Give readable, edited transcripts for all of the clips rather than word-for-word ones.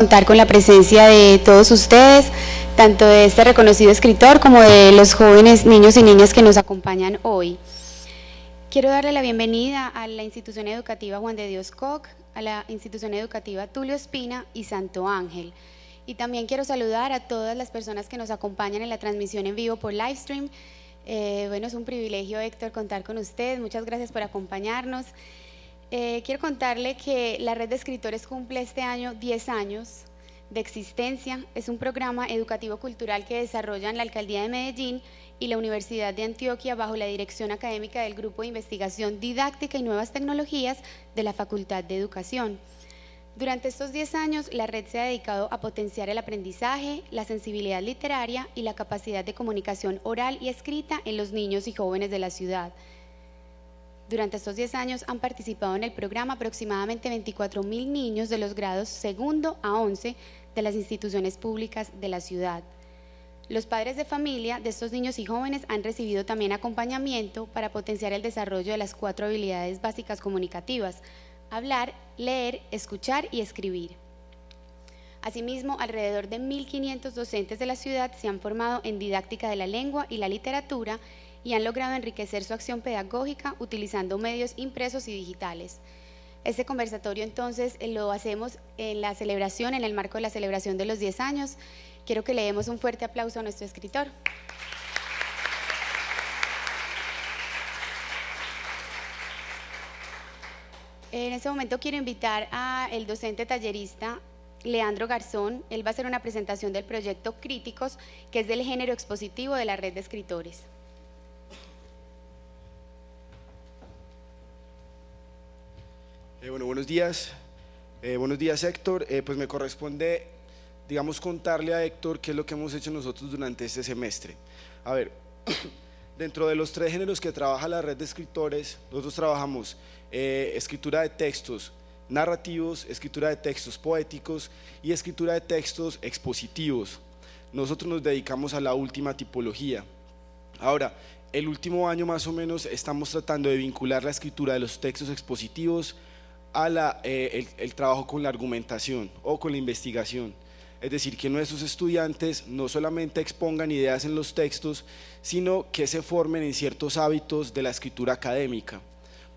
Contar con la presencia de todos ustedes, tanto de este reconocido escritor como de los jóvenes niños y niñas que nos acompañan hoy. Quiero darle la bienvenida a la institución educativa Juan de Dios Koch, a la institución educativa Tulio Espina y Santo Ángel. Y también quiero saludar a todas las personas que nos acompañan en la transmisión en vivo por Livestream. Bueno, es un privilegio, Héctor, contar con usted. Muchas gracias por acompañarnos. Quiero contarle que la Red de Escritores cumple este año 10 años de existencia. Es un programa educativo-cultural que desarrollan la Alcaldía de Medellín y la Universidad de Antioquia bajo la dirección académica del Grupo de Investigación Didáctica y Nuevas Tecnologías de la Facultad de Educación. Durante estos 10 años, la red se ha dedicado a potenciar el aprendizaje, la sensibilidad literaria y la capacidad de comunicación oral y escrita en los niños y jóvenes de la ciudad. Durante estos 10 años han participado en el programa aproximadamente 24.000 niños de los grados segundo a 11 de las instituciones públicas de la ciudad. Los padres de familia de estos niños y jóvenes han recibido también acompañamiento para potenciar el desarrollo de las 4 habilidades básicas comunicativas: hablar, leer, escuchar y escribir. Asimismo, alrededor de 1.500 docentes de la ciudad se han formado en didáctica de la lengua y la literatura y han logrado enriquecer su acción pedagógica utilizando medios impresos y digitales. Este conversatorio entonces lo hacemos en la celebración, en el marco de la celebración de los 10 años. Quiero que le demos un fuerte aplauso a nuestro escritor. En este momento quiero invitar al docente tallerista Leandro Garzón. Él va a hacer una presentación del proyecto Críticos, que es del género expositivo de la Red de Escritores. Bueno, buenos días Héctor. Pues me corresponde, digamos, contarle a Héctor qué es lo que hemos hecho nosotros durante este semestre. A ver, dentro de los 3 géneros que trabaja la Red de Escritores, nosotros trabajamos escritura de textos narrativos, escritura de textos poéticos y escritura de textos expositivos. Nosotros nos dedicamos a la última tipología. Ahora, el último año más o menos estamos tratando de vincular la escritura de los textos expositivos a el trabajo con la argumentación o con la investigación. Es decir, que nuestros estudiantes no solamente expongan ideas en los textos, sino que se formen en ciertos hábitos de la escritura académica.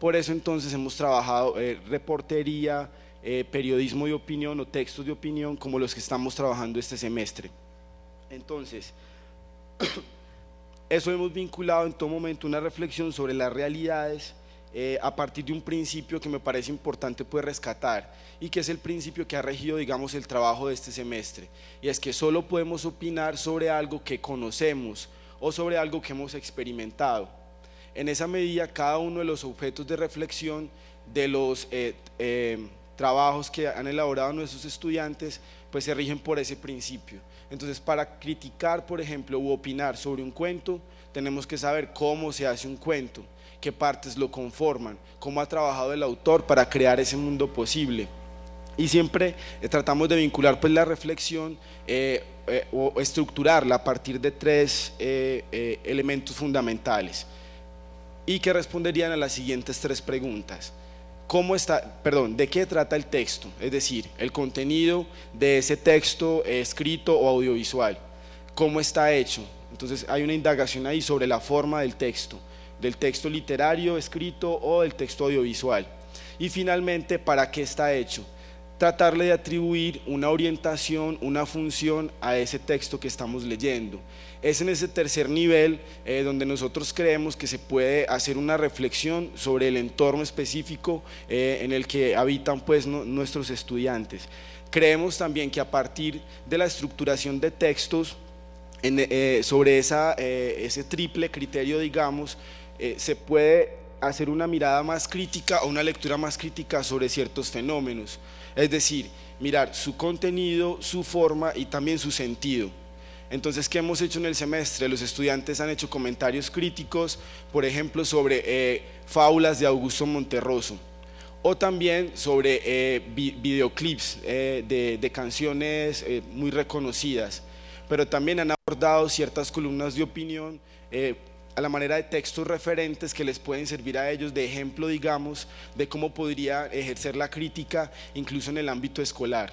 Por eso entonces hemos trabajado reportería, periodismo de opinión o textos de opinión, como los que estamos trabajando este semestre. Entonces, eso hemos vinculado en todo momento una reflexión sobre las realidades a partir de un principio que me parece importante rescatar, y que es el principio que ha regido, digamos, el trabajo de este semestre, y es que solo podemos opinar sobre algo que conocemos o sobre algo que hemos experimentado. En esa medida, cada uno de los objetos de reflexión de los trabajos que han elaborado nuestros estudiantes pues se rigen por ese principio. Entonces, para criticar, por ejemplo, u opinar sobre un cuento, tenemos que saber cómo se hace un cuento, qué partes lo conforman, cómo ha trabajado el autor para crear ese mundo posible. Y siempre tratamos de vincular pues la reflexión o estructurarla a partir de 3 elementos fundamentales, y que responderían a las siguientes 3 preguntas. ¿De qué trata el texto? Es decir, el contenido de ese texto escrito o audiovisual. ¿Cómo está hecho? Entonces hay una indagación ahí sobre la forma del texto literario escrito o del texto audiovisual. Y finalmente, ¿para qué está hecho? Tratarle de atribuir una orientación, una función a ese texto que estamos leyendo. Es en ese tercer nivel donde nosotros creemos que se puede hacer una reflexión sobre el entorno específico en el que habitan pues nuestros estudiantes. Creemos también que a partir de la estructuración de textos, sobre ese triple criterio, digamos, se puede hacer una mirada más crítica o una lectura más crítica sobre ciertos fenómenos. Es decir, mirar su contenido, su forma y también su sentido. Entonces, ¿qué hemos hecho en el semestre? Los estudiantes han hecho comentarios críticos, por ejemplo, sobre fábulas de Augusto Monterroso, o también sobre videoclips de canciones muy reconocidas, pero también han abordado ciertas columnas de opinión a la manera de textos referentes que les pueden servir a ellos de ejemplo, digamos, de cómo podría ejercer la crítica incluso en el ámbito escolar.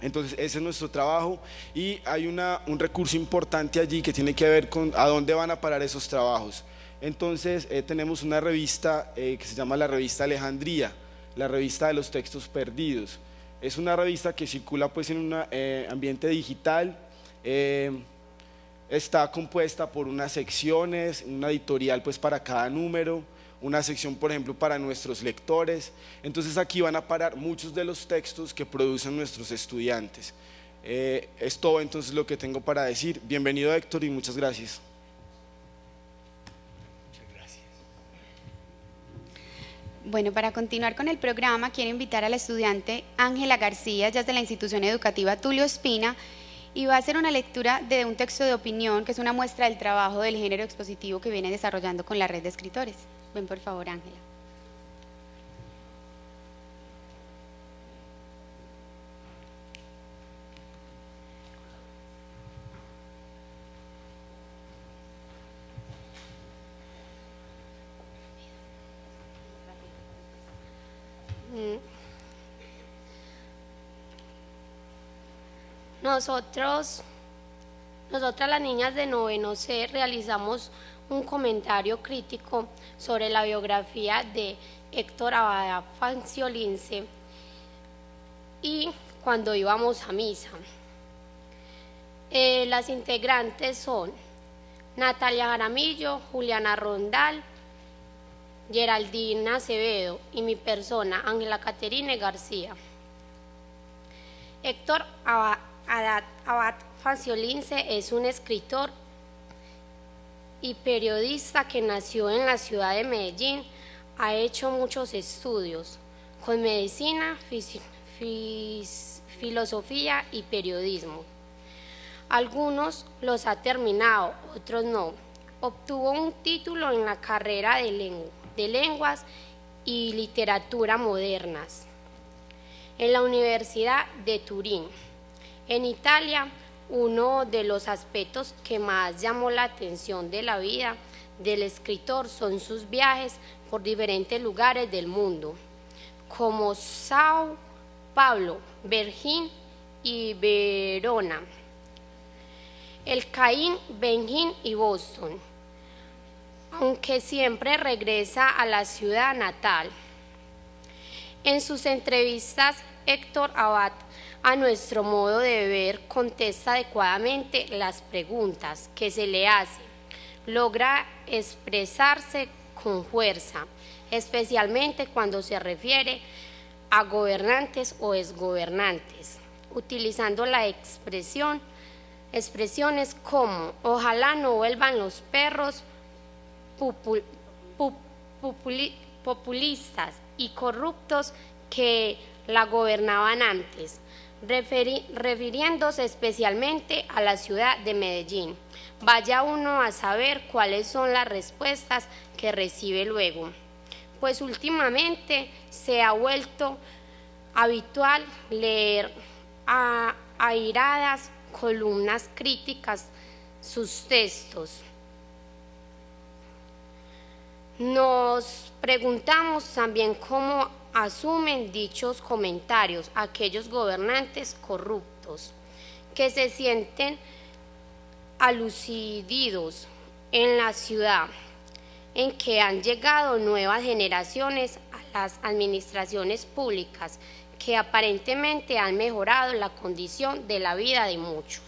Entonces ese es nuestro trabajo y hay un recurso importante allí que tiene que ver con a dónde van a parar esos trabajos. Entonces tenemos una revista que se llama la revista Alejandría, la revista de los textos perdidos. Es una revista que circula pues en un ambiente digital, está compuesta por unas secciones, una editorial pues para cada número, una sección por ejemplo para nuestros lectores. Entonces aquí van a parar muchos de los textos que producen nuestros estudiantes. Es todo entonces lo que tengo para decir. Bienvenido Héctor y muchas gracias. Bueno, para continuar con el programa, quiero invitar a la estudiante Ángela García, ya es de la institución educativa Tulio Espina, y va a hacer una lectura de un texto de opinión, que es una muestra del trabajo del género expositivo que viene desarrollando con la red de escritores. Ven, por favor, Ángela. Nosotras las niñas de noveno C realizamos un comentario crítico sobre la biografía de Héctor Abad Fanciolince y cuando íbamos a misa. Las integrantes son Natalia Jaramillo, Juliana Rondal, Geraldina Acevedo y mi persona, Ángela Caterine García. Héctor Abad Fanciolince es un escritor y periodista que nació en la ciudad de Medellín. Ha hecho muchos estudios con medicina, filosofía y periodismo. Algunos los ha terminado, otros no. Obtuvo un título en la carrera de lenguas y literatura modernas en la Universidad de Turín. En Italia, uno de los aspectos que más llamó la atención de la vida del escritor son sus viajes por diferentes lugares del mundo, como Sao Paulo, Berlín y Verona, el Caín, Beijing y Boston, aunque siempre regresa a la ciudad natal. En sus entrevistas, Héctor Abad, a nuestro modo de ver, contesta adecuadamente las preguntas que se le hacen. Logra expresarse con fuerza, especialmente cuando se refiere a gobernantes o exgobernantes, utilizando la expresiones como ojalá no vuelvan los perros populistas y corruptos que la gobernaban antes, refiriéndose especialmente a la ciudad de Medellín. Vaya uno a saber cuáles son las respuestas que recibe luego, pues últimamente se ha vuelto habitual leer airadas columnas críticas sus textos. Nos preguntamos también cómo asumen dichos comentarios aquellos gobernantes corruptos que se sienten aludidos en la ciudad en que han llegado nuevas generaciones a las administraciones públicas que aparentemente han mejorado la condición de la vida de muchos.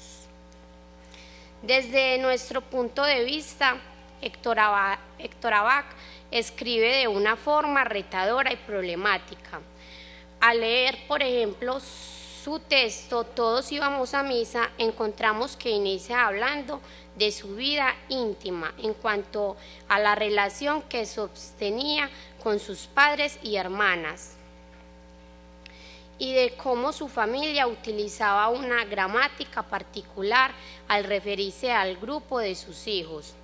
Desde nuestro punto de vista, Héctor Abad escribe de una forma retadora y problemática. Al leer, por ejemplo, su texto Todos íbamos a misa, encontramos que inicia hablando de su vida íntima en cuanto a la relación que sostenía con sus padres y hermanas y de cómo su familia utilizaba una gramática particular al referirse al grupo de sus hijos.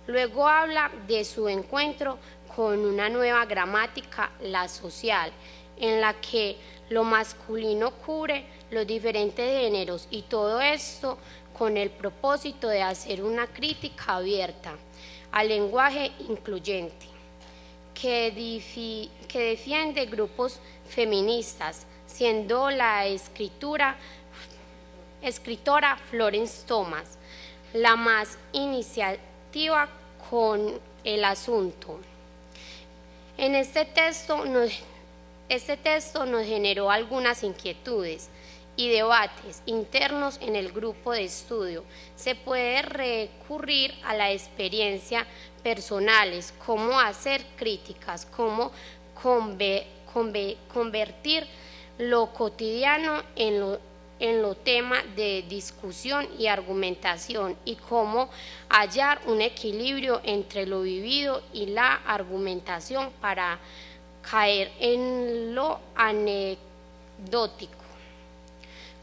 Luego habla de su encuentro con una nueva gramática, la social, en la que lo masculino cubre los diferentes géneros, y todo esto con el propósito de hacer una crítica abierta al lenguaje incluyente, que defiende grupos feministas, siendo la escritura escritora Florence Thomas, la más iniciativa con el asunto. En este texto nos generó algunas inquietudes y debates internos en el grupo de estudio. Se puede recurrir a la experiencia personales, cómo hacer críticas, cómo convertir lo cotidiano en lo tema de discusión y argumentación, y cómo hallar un equilibrio entre lo vivido y la argumentación para caer en lo anecdótico.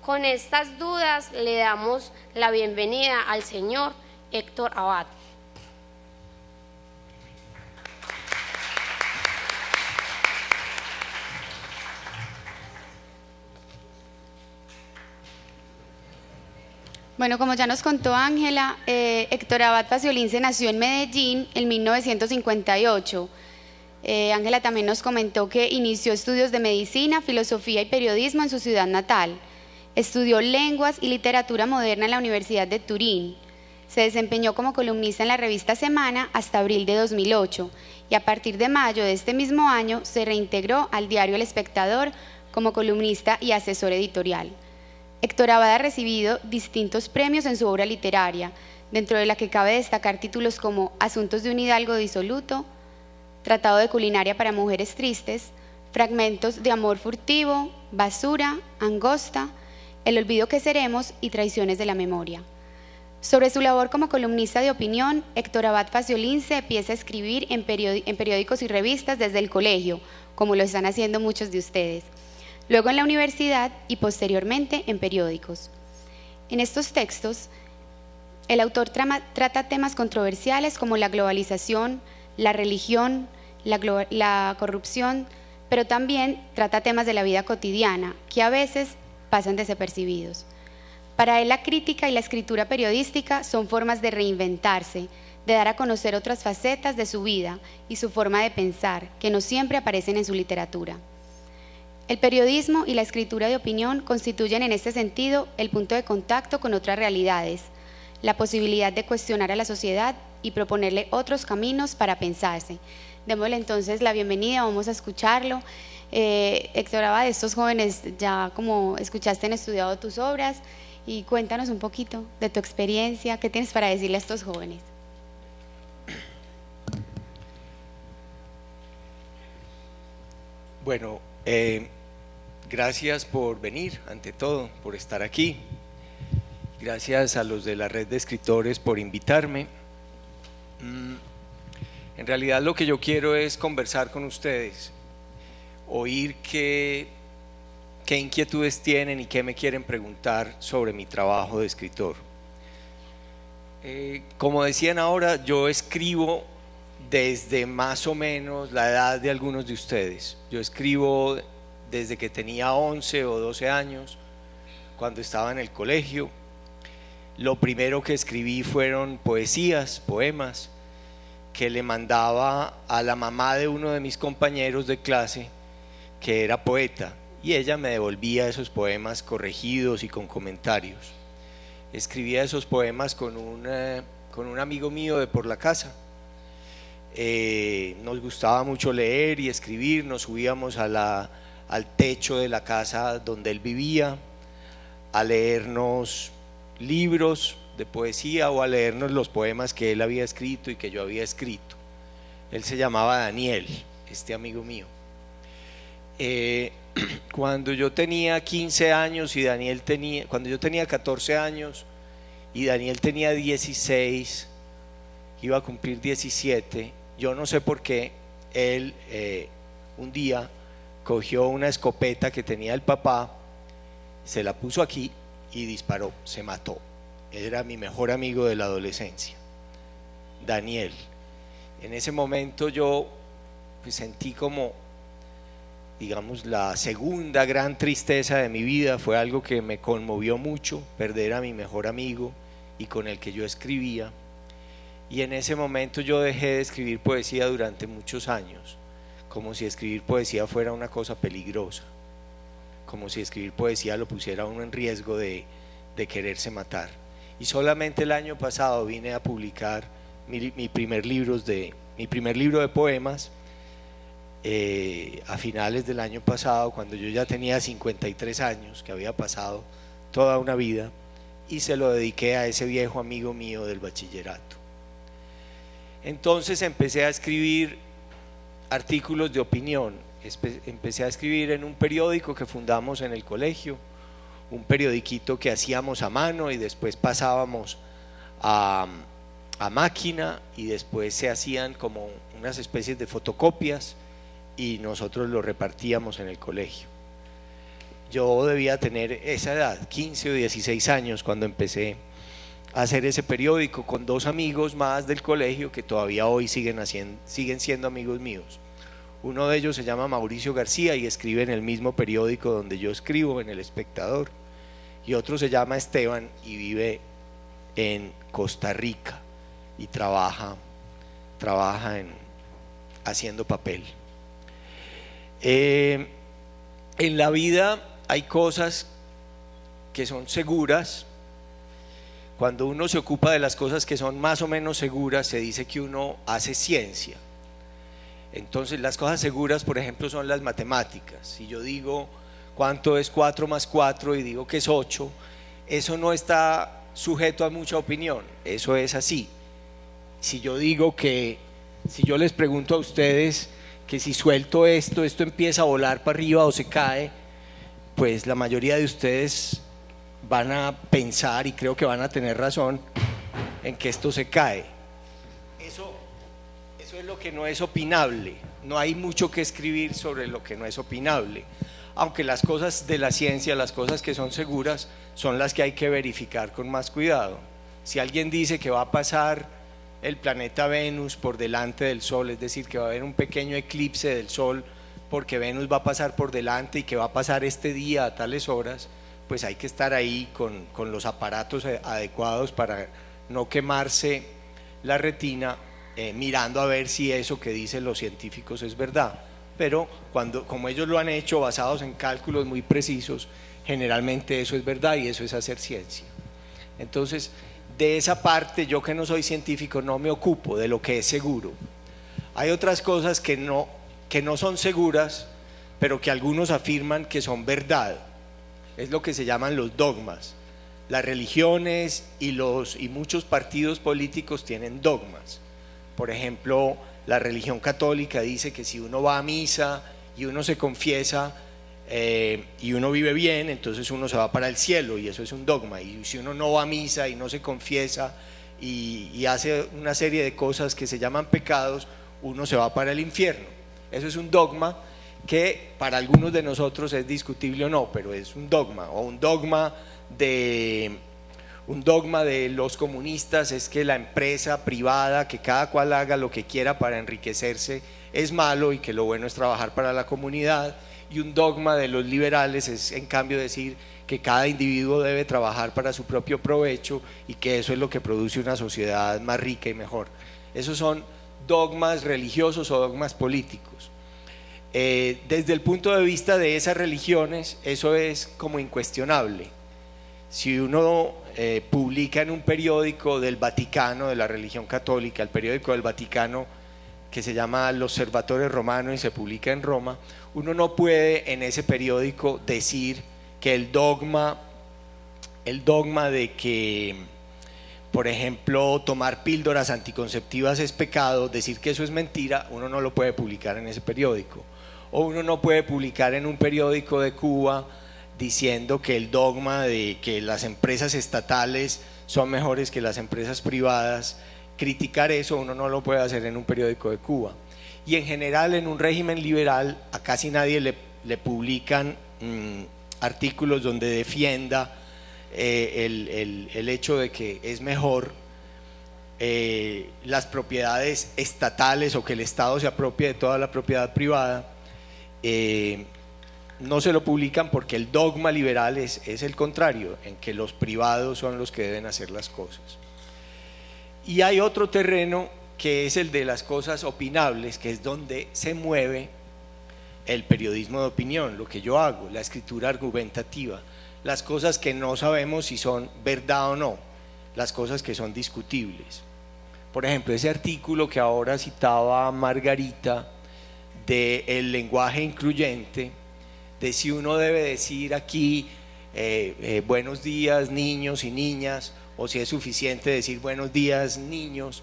Con estas dudas le damos la bienvenida al señor Héctor Abad. Bueno, como ya nos contó Ángela, Héctor Abad Faciolince nació en Medellín en 1958. Ángela también nos comentó que inició estudios de medicina, filosofía y periodismo en su ciudad natal. Estudió lenguas y literatura moderna en la Universidad de Turín. Se desempeñó como columnista en la revista Semana hasta abril de 2008 y a partir de mayo de este mismo año se reintegró al diario El Espectador como columnista y asesor editorial. Héctor Abad ha recibido distintos premios en su obra literaria, dentro de la que cabe destacar títulos como Asuntos de un Hidalgo disoluto, Tratado de culinaria para mujeres tristes, Fragmentos de amor furtivo, Basura, Angosta, El olvido que seremos y Traiciones de la memoria. Sobre su labor como columnista de opinión, Héctor Abad Faciolince empieza a escribir en periódicos y revistas desde el colegio, como lo están haciendo muchos de ustedes. Luego en la universidad y posteriormente en periódicos. En estos textos, el autor trata temas controversiales como la globalización, la religión, la corrupción, pero también trata temas de la vida cotidiana, que a veces pasan desapercibidos. Para él la crítica y la escritura periodística son formas de reinventarse, de dar a conocer otras facetas de su vida y su forma de pensar, que no siempre aparecen en su literatura. El periodismo y la escritura de opinión constituyen en este sentido el punto de contacto con otras realidades, la posibilidad de cuestionar a la sociedad y proponerle otros caminos para pensarse. Démosle entonces la bienvenida, vamos a escucharlo. Héctor Abad, estos jóvenes ya como escuchaste han estudiado tus obras y cuéntanos un poquito de tu experiencia, ¿qué tienes para decirle a estos jóvenes? Bueno, gracias por venir, ante todo, por estar aquí. Gracias a los de la red de escritores por invitarme. En realidad lo que yo quiero es conversar con ustedes, oír qué inquietudes tienen y qué me quieren preguntar sobre mi trabajo de escritor. Como decían ahora, yo escribo desde más o menos la edad de algunos de ustedes. Yo escribo desde que tenía 11 o 12 años, cuando estaba en el colegio. Lo primero que escribí fueron poesías, poemas, que le mandaba a la mamá de uno de mis compañeros de clase, que era poeta, y ella me devolvía esos poemas corregidos y con comentarios. Escribía esos poemas con un amigo mío de por la casa. Nos gustaba mucho leer y escribir, nos subíamos al techo de la casa donde él vivía a leernos libros de poesía o a leernos los poemas que él había escrito y que yo había escrito. Él se llamaba Daniel, este amigo mío. Cuando yo tenía 15 años y cuando yo tenía 14 años y Daniel tenía 16, iba a cumplir 17, yo no sé por qué, él un día cogió una escopeta que tenía el papá, se la puso aquí y disparó, se mató. Era mi mejor amigo de la adolescencia, Daniel. En ese momento yo pues sentí como, digamos, la segunda gran tristeza de mi vida. Fue algo que me conmovió mucho, perder a mi mejor amigo y con el que yo escribía. Y en ese momento yo dejé de escribir poesía durante muchos años, como si escribir poesía fuera una cosa peligrosa, como si escribir poesía lo pusiera a uno en riesgo de de quererse matar. Y solamente el año pasado vine a publicar mi primer libro de poemas, a finales del año pasado, cuando yo ya tenía 53 años, que había pasado toda una vida, y se lo dediqué a ese viejo amigo mío del bachillerato. Entonces empecé a escribir artículos de opinión, empecé a escribir en un periódico que fundamos en el colegio, un periodiquito que hacíamos a mano y después pasábamos a máquina, y después se hacían como unas especies de fotocopias y nosotros lo repartíamos en el colegio. Yo debía tener esa edad, 15 o 16 años, cuando empecé a hacer ese periódico con dos amigos más del colegio que todavía hoy siguen siendo amigos míos. Uno de ellos se llama Mauricio García y escribe en el mismo periódico donde yo escribo, en El Espectador, y otro se llama Esteban y vive en Costa Rica y trabaja haciendo papel. En la vida hay cosas que son seguras. Cuando uno se ocupa de las cosas que son más o menos seguras, se dice que uno hace ciencia. Entonces las cosas seguras, por ejemplo, son las matemáticas. Si yo digo cuánto es 4 más 4 y digo que es 8, eso no está sujeto a mucha opinión, eso es así. Si yo digo si yo les pregunto a ustedes que si suelto esto empieza a volar para arriba o se cae, pues la mayoría de ustedes van a pensar, y creo que van a tener razón, en que esto se cae. Eso es lo que no es opinable. No hay mucho que escribir sobre lo que no es opinable, aunque las cosas de la ciencia, las cosas que son seguras, son las que hay que verificar con más cuidado. Si alguien dice que va a pasar el planeta Venus por delante del Sol, es decir, que va a haber un pequeño eclipse del Sol porque Venus va a pasar por delante y que va a pasar este día a tales horas, pues hay que estar ahí con los aparatos adecuados para no quemarse la retina, mirando a ver si eso que dicen los científicos es verdad. Pero como ellos lo han hecho basados en cálculos muy precisos, generalmente eso es verdad y eso es hacer ciencia. Entonces, de esa parte, yo que no soy científico no me ocupo de lo que es seguro. Hay otras cosas que no son seguras, pero que algunos afirman que son verdad. Es lo que se llaman los dogmas. Las religiones y muchos partidos políticos tienen dogmas. Por ejemplo, la religión católica dice que si uno va a misa y uno se confiesa y uno vive bien, entonces uno se va para el cielo, y eso es un dogma. Y si uno no va a misa y no se confiesa y hace una serie de cosas que se llaman pecados, uno se va para el infierno. Eso es un dogma que para algunos de nosotros es discutible o no, pero es un dogma. O un dogma de los comunistas es que la empresa privada, que cada cual haga lo que quiera para enriquecerse, es malo, y que lo bueno es trabajar para la comunidad. Y un dogma de los liberales es, en cambio, decir que cada individuo debe trabajar para su propio provecho y que eso es lo que produce una sociedad más rica y mejor. Esos son dogmas religiosos o dogmas políticos. Desde el punto de vista de esas religiones, eso es como incuestionable. Si uno publica en un periódico del Vaticano, de la religión católica, el periódico del Vaticano que se llama L'Osservatore Romano y se publica en Roma, uno no puede en ese periódico decir que el dogma de que, por ejemplo, tomar píldoras anticonceptivas es pecado, decir que eso es mentira, uno no lo puede publicar en ese periódico. O uno no puede publicar en un periódico de Cuba diciendo que el dogma de que las empresas estatales son mejores que las empresas privadas, criticar eso uno no lo puede hacer en un periódico de Cuba. Y en general, en un régimen liberal, a casi nadie le publican artículos donde defienda el hecho de que es mejor las propiedades estatales, o que el Estado se apropie de toda la propiedad privada. No se lo publican porque el dogma liberal es el contrario, en que los privados son los que deben hacer las cosas. Y hay otro terreno que es el de las cosas opinables, que es donde se mueve el periodismo de opinión, lo que yo hago, la escritura argumentativa. las cosas que no sabemos si son verdad o no, las cosas que son discutibles. Por ejemplo, ese artículo que ahora citaba Margarita del lenguaje incluyente, de si uno debe decir aquí buenos días niños y niñas, o si es suficiente decir buenos días niños,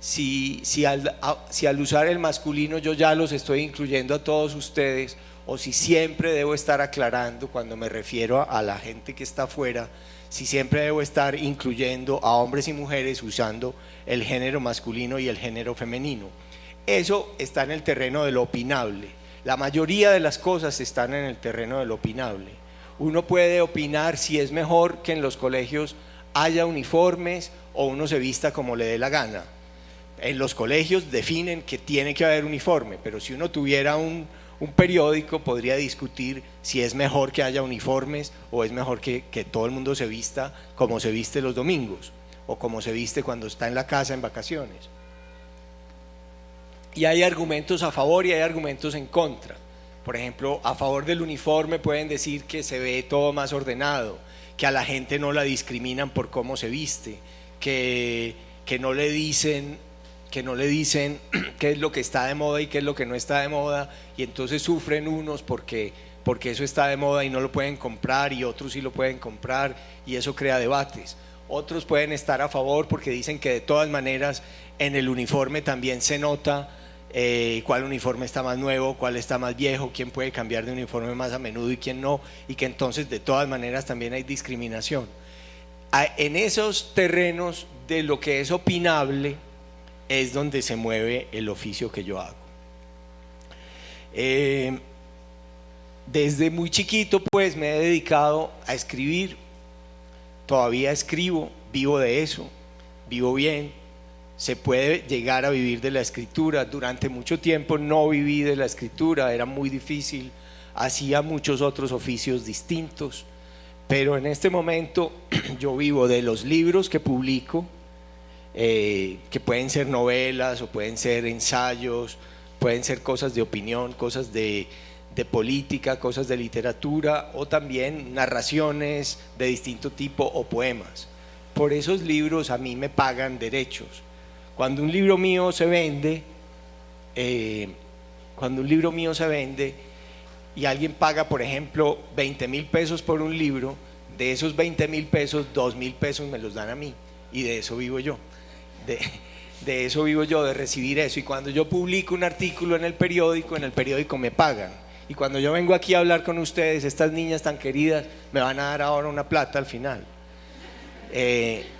si al usar el masculino yo ya los estoy incluyendo a todos ustedes, o si siempre debo estar aclarando cuando me refiero a la gente que está afuera, si siempre debo estar incluyendo a hombres y mujeres usando el género masculino y el género femenino. Eso está en el terreno de lo opinable. La mayoría de las cosas están en el terreno de lo opinable. Uno puede opinar si es mejor que en los colegios haya uniformes o uno se vista como le dé la gana. En los colegios definen que tiene que haber uniforme, pero si uno tuviera un periódico podría discutir si es mejor que haya uniformes o es mejor que todo el mundo se vista como se viste los domingos o como se viste cuando está en la casa en vacaciones. Y hay argumentos a favor y hay argumentos en contra. Por ejemplo, a favor del uniforme pueden decir que se ve todo más ordenado, que a la gente no la discriminan por cómo se viste, que no le dicen qué es lo que está de moda y qué es lo que no está de moda, y entonces sufren unos porque eso está de moda y no lo pueden comprar, y otros sí lo pueden comprar, y eso crea debates. Otros pueden estar a favor porque dicen que de todas maneras en el uniforme también se nota cuál uniforme está más nuevo, cuál está más viejo, quién puede cambiar de uniforme más a menudo y quién no, y que entonces de todas maneras también hay discriminación. En esos terrenos de lo que es opinable es donde se mueve el oficio que yo hago. Desde muy chiquito pues me he dedicado a escribir, todavía escribo, vivo de eso, vivo bien. Se puede llegar a vivir de la escritura. Durante mucho tiempo no viví de la escritura, era muy difícil, hacía muchos otros oficios distintos, pero en este momento yo vivo de los libros que publico, que pueden ser novelas o pueden ser ensayos, pueden ser cosas de opinión, cosas de política, cosas de literatura, o también narraciones de distinto tipo o poemas. Por esos libros a mí me pagan derechos. Cuando un libro mío se vende, y alguien paga, por ejemplo, 20,000 pesos por un libro, de esos 20,000 pesos, 2,000 pesos me los dan a mí, y de eso vivo yo. De eso vivo yo, de recibir eso. Y cuando yo publico un artículo en el periódico me pagan. Y cuando yo vengo aquí a hablar con ustedes, estas niñas tan queridas, me van a dar ahora una plata al final.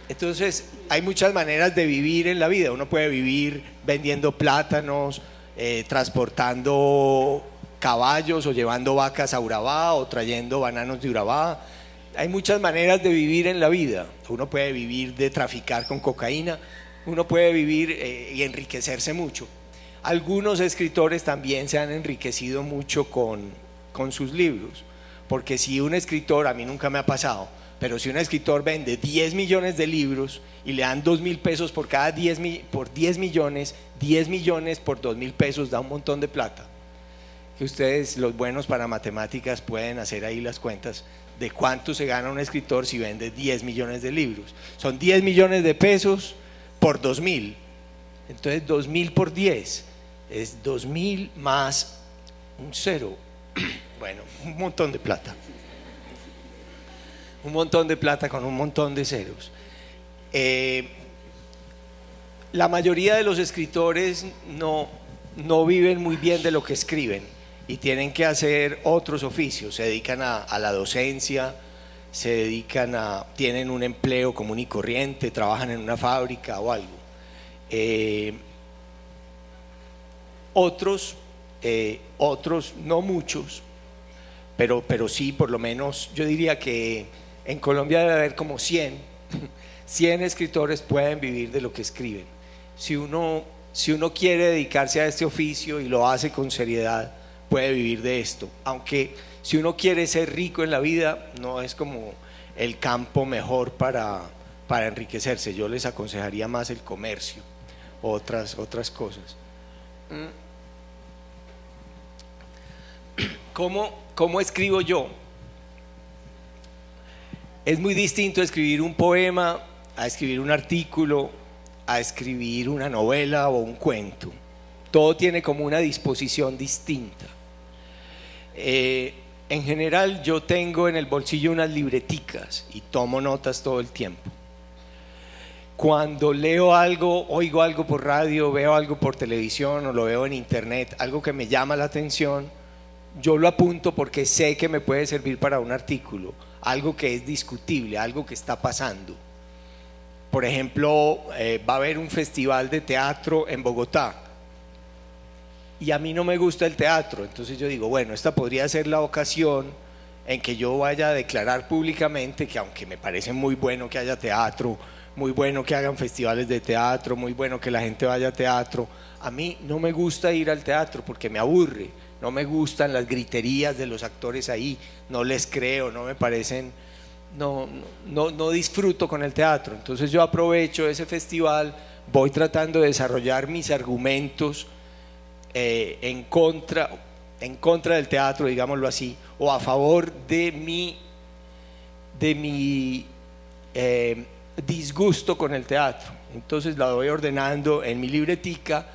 Entonces hay muchas maneras de vivir en la vida. Uno puede vivir vendiendo plátanos, transportando caballos, o llevando vacas a Urabá, o trayendo bananos de Urabá. Hay muchas maneras de vivir en la vida. Uno puede vivir de traficar con cocaína, uno puede vivir y enriquecerse mucho. Algunos escritores también se han enriquecido mucho con sus libros, porque si un escritor, a mí nunca me ha pasado, pero si un escritor vende 10 millones de libros y le dan 2,000 pesos por cada 10 millones, 10 millones por 2,000 pesos da un montón de plata. Que ustedes, los buenos para matemáticas, pueden hacer ahí las cuentas de cuánto se gana un escritor si vende 10 millones de libros. Son 10 millones de pesos por 2,000. Entonces 2,000 por 10 es 2,000 más un cero. Bueno, un montón de plata. Un montón de plata con un montón de ceros. La mayoría de los escritores no viven muy bien de lo que escriben y tienen que hacer otros oficios. Se dedican a la docencia, tienen un empleo común y corriente, trabajan en una fábrica o algo. Otros, no muchos, pero sí, por lo menos yo diría que en Colombia debe haber como 100 escritores pueden vivir de lo que escriben. Si uno quiere dedicarse a este oficio y lo hace con seriedad, puede vivir de esto. Aunque si uno quiere ser rico en la vida, no es como el campo mejor para enriquecerse. Yo les aconsejaría más el comercio, otras cosas. ¿Cómo escribo yo? Es muy distinto escribir un poema a escribir un artículo, a escribir una novela o un cuento. Todo tiene como una disposición distinta. En general yo tengo en el bolsillo unas libreticas y tomo notas todo el tiempo. Cuando leo algo, oigo algo por radio, veo algo por televisión o lo veo en internet, algo que me llama la atención, yo lo apunto porque sé que me puede servir para un artículo, algo que es discutible, algo que está pasando. Por ejemplo, va a haber un festival de teatro en Bogotá y a mí no me gusta el teatro, entonces yo digo, bueno, esta podría ser la ocasión en que yo vaya a declarar públicamente que aunque me parece muy bueno que haya teatro, muy bueno que hagan festivales de teatro, muy bueno que la gente vaya a teatro, a mí no me gusta ir al teatro porque me aburre, no me gustan las griterías de los actores ahí, no les creo, no me parecen, no disfruto con el teatro. Entonces yo aprovecho ese festival, voy tratando de desarrollar mis argumentos en contra del teatro, digámoslo así, o a favor de mi disgusto con el teatro. Entonces la voy ordenando en mi libretica.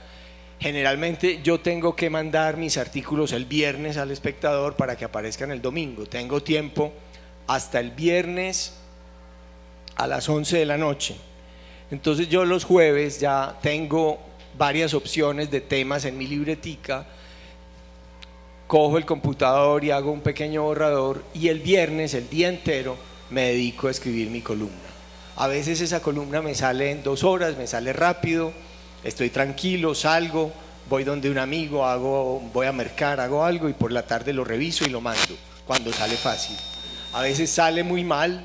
Generalmente yo tengo que mandar mis artículos el viernes al Espectador para que aparezcan el domingo. Tengo tiempo hasta el viernes a las 11 de la noche. Entonces yo los jueves ya tengo varias opciones de temas en mi libretica, cojo el computador y hago un pequeño borrador y el viernes, el día entero, me dedico a escribir mi columna. A veces esa columna me sale en 2 horas, me sale rápido, estoy tranquilo, salgo, voy donde un amigo, voy a mercar, hago algo y por la tarde lo reviso y lo mando, cuando sale fácil. A veces sale muy mal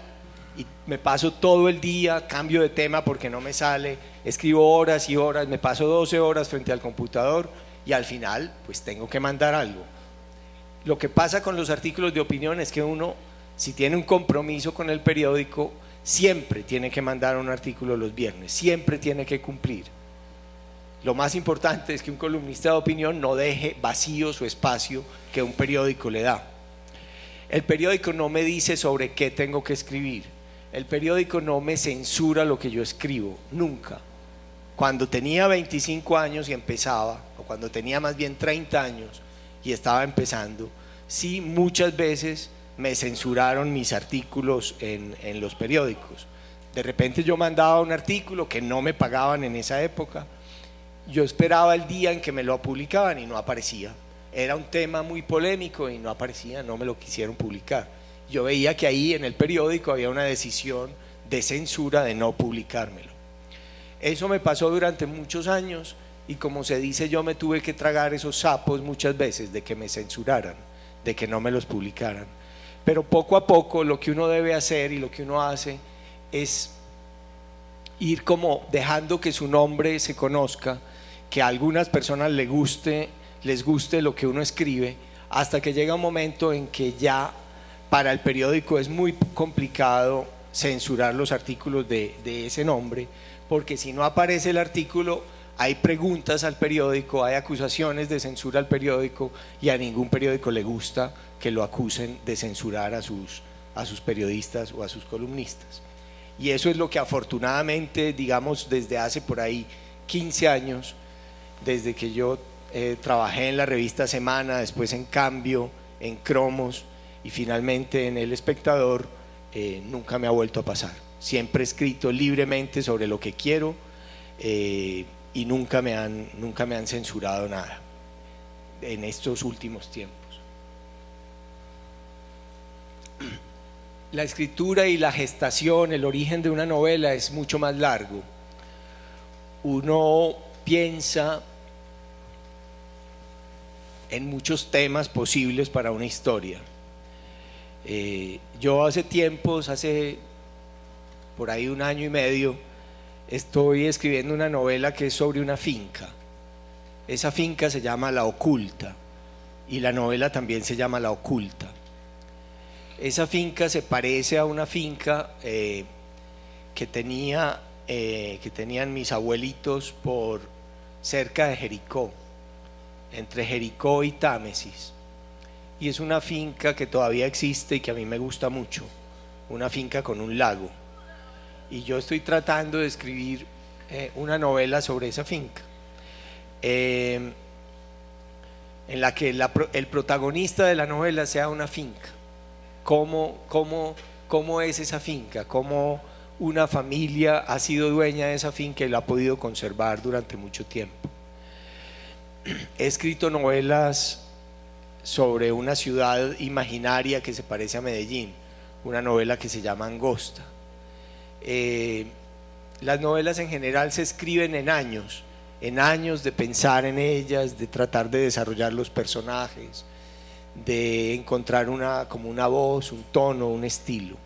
y me paso todo el día, cambio de tema porque no me sale, escribo horas y horas, me paso 12 horas frente al computador y al final pues tengo que mandar algo. Lo que pasa con los artículos de opinión es que uno, si tiene un compromiso con el periódico, siempre tiene que mandar un artículo los viernes, siempre tiene que cumplir. Lo más importante es que un columnista de opinión no deje vacío su espacio que un periódico le da. El periódico no me dice sobre qué tengo que escribir, el periódico no me censura lo que yo escribo, nunca. Cuando tenía 25 años y empezaba, o cuando tenía más bien 30 años y estaba empezando, sí, muchas veces me censuraron mis artículos en los periódicos. De repente yo mandaba un artículo que no me pagaban en esa época, yo esperaba el día en que me lo publicaban y no aparecía. Era un tema muy polémico y no aparecía, no me lo quisieron publicar. Yo veía que ahí en el periódico había una decisión de censura de no publicármelo. Eso me pasó durante muchos años y como se dice, yo me tuve que tragar esos sapos muchas veces de que me censuraran, de que no me los publicaran. Pero poco a poco lo que uno debe hacer y lo que uno hace es ir como dejando que su nombre se conozca, que a algunas personas les guste lo que uno escribe, hasta que llega un momento en que ya para el periódico es muy complicado censurar los artículos de ese nombre, porque si no aparece el artículo hay preguntas al periódico, hay acusaciones de censura al periódico y a ningún periódico le gusta que lo acusen de censurar a sus periodistas o a sus columnistas. Y eso es lo que afortunadamente, digamos, desde hace por ahí 15 años, desde que yo trabajé en la revista Semana, después en Cambio, en Cromos y finalmente en El Espectador, nunca me ha vuelto a pasar. Siempre he escrito libremente sobre lo que quiero y nunca me han censurado nada en estos últimos tiempos. La escritura y la gestación, el origen de una novela es mucho más largo. Uno piensa en muchos temas posibles para una historia. Yo hace por ahí 1 año y medio, estoy escribiendo una novela que es sobre una finca. Esa finca se llama La Oculta y la novela también se llama La Oculta. Esa finca se parece a una finca que tenían mis abuelitos por cerca de Jericó, entre Jericó y Támesis, y es una finca que todavía existe y que a mí me gusta mucho. una finca con un lago. Y yo estoy tratando de escribir una novela sobre esa finca, en la que el protagonista de la novela sea una finca. ¿Cómo es esa finca? ¿Cómo una familia ha sido dueña de esa finca y la ha podido conservar durante mucho tiempo? He escrito novelas sobre una ciudad imaginaria que se parece a Medellín, una novela que se llama Angosta. Las novelas en general se escriben en años de pensar en ellas, de tratar de desarrollar los personajes, de encontrar como una voz, un tono, un estilo.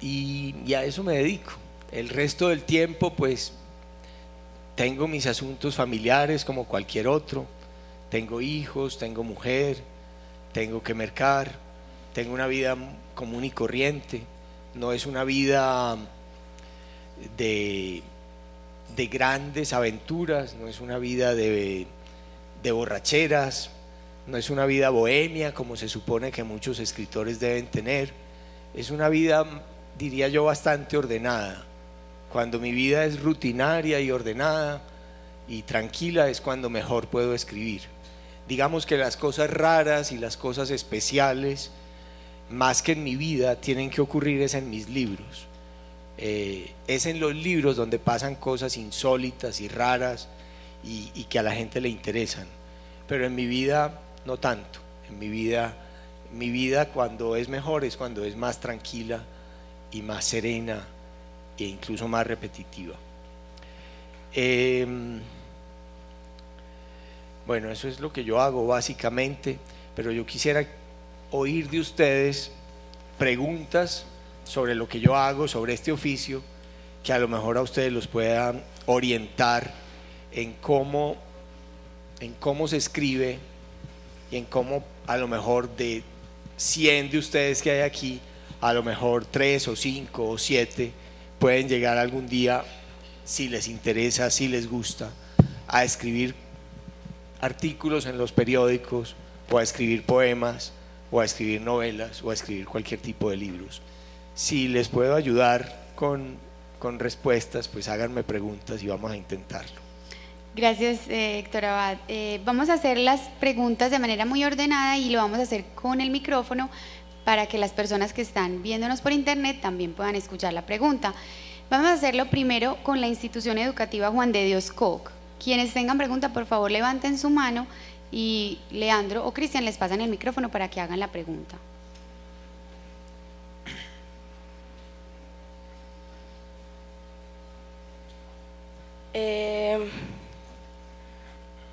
Y a eso me dedico. El resto del tiempo pues tengo mis asuntos familiares como cualquier otro, tengo hijos, tengo mujer, tengo que mercar, tengo una vida común y corriente. No es una vida de grandes aventuras, no es una vida de borracheras, no es una vida bohemia como se supone que muchos escritores deben tener. Es una vida, diría yo, bastante ordenada. Cuando mi vida es rutinaria y ordenada y tranquila es cuando mejor puedo escribir. Digamos que las cosas raras y las cosas especiales, más que en mi vida, tienen que ocurrir es en mis libros. Es en los libros donde pasan cosas insólitas y raras y que a la gente le interesan. Pero en mi vida no tanto. En mi vida cuando es mejor es cuando es más tranquila y más serena e incluso más repetitiva. Bueno, eso es lo que yo hago básicamente, pero yo quisiera oír de ustedes preguntas sobre lo que yo hago, sobre este oficio, que a lo mejor a ustedes los puedan orientar en cómo se escribe y en cómo a lo mejor de 100 de ustedes que hay aquí, a lo mejor 3 o 5 o 7 pueden llegar algún día, si les interesa, si les gusta, a escribir artículos en los periódicos, o a escribir poemas, o a escribir novelas, o a escribir cualquier tipo de libros. Si les puedo ayudar con respuestas, pues háganme preguntas y vamos a intentarlo. Gracias, Héctor Abad. Vamos a hacer las preguntas de manera muy ordenada y lo vamos a hacer con el micrófono para que las personas que están viéndonos por internet también puedan escuchar la pregunta. Vamos a hacerlo primero con la institución educativa Juan de Dios Koch. Quienes tengan pregunta, por favor, levanten su mano y Leandro o Cristian les pasan el micrófono para que hagan la pregunta.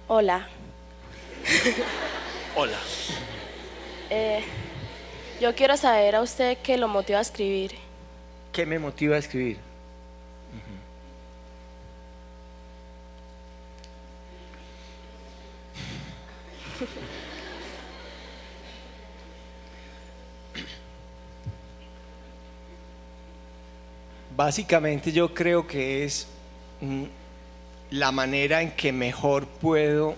Hola. Hola. Yo quiero saber a usted qué lo motiva a escribir. ¿Qué me motiva a escribir? Básicamente yo creo que es la manera en que mejor puedo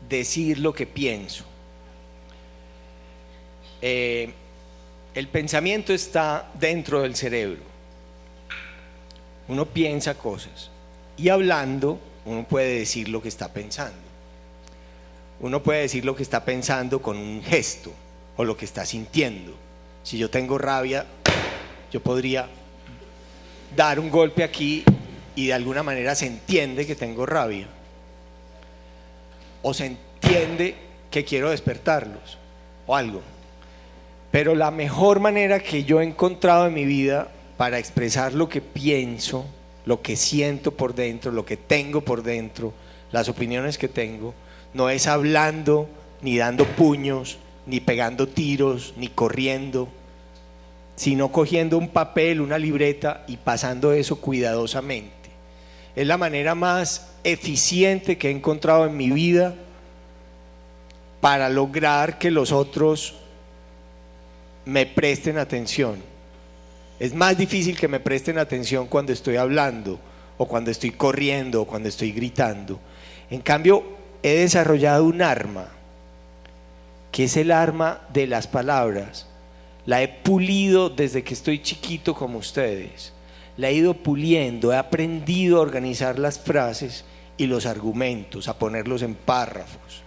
decir lo que pienso. El pensamiento está dentro del cerebro. Uno piensa cosas y hablando uno puede decir lo que está pensando. Uno puede decir lo que está pensando con un gesto o lo que está sintiendo. Si yo tengo rabia, yo podría dar un golpe aquí y de alguna manera se entiende que tengo rabia. O se entiende que quiero despertarlos o algo. Pero la mejor manera que yo he encontrado en mi vida para expresar lo que pienso, lo que siento por dentro, lo que tengo por dentro, las opiniones que tengo, no es hablando, ni dando puños, ni pegando tiros, ni corriendo, sino cogiendo un papel, una libreta y pasando eso cuidadosamente. Es la manera más eficiente que he encontrado en mi vida para lograr que los otros me presten atención. Es más difícil que me presten atención cuando estoy hablando o cuando estoy corriendo o cuando estoy gritando. En cambio, he desarrollado un arma, que es el arma de las palabras. La he pulido desde que estoy chiquito como ustedes. La he ido puliendo, he aprendido a organizar las frases y los argumentos, a ponerlos en párrafos.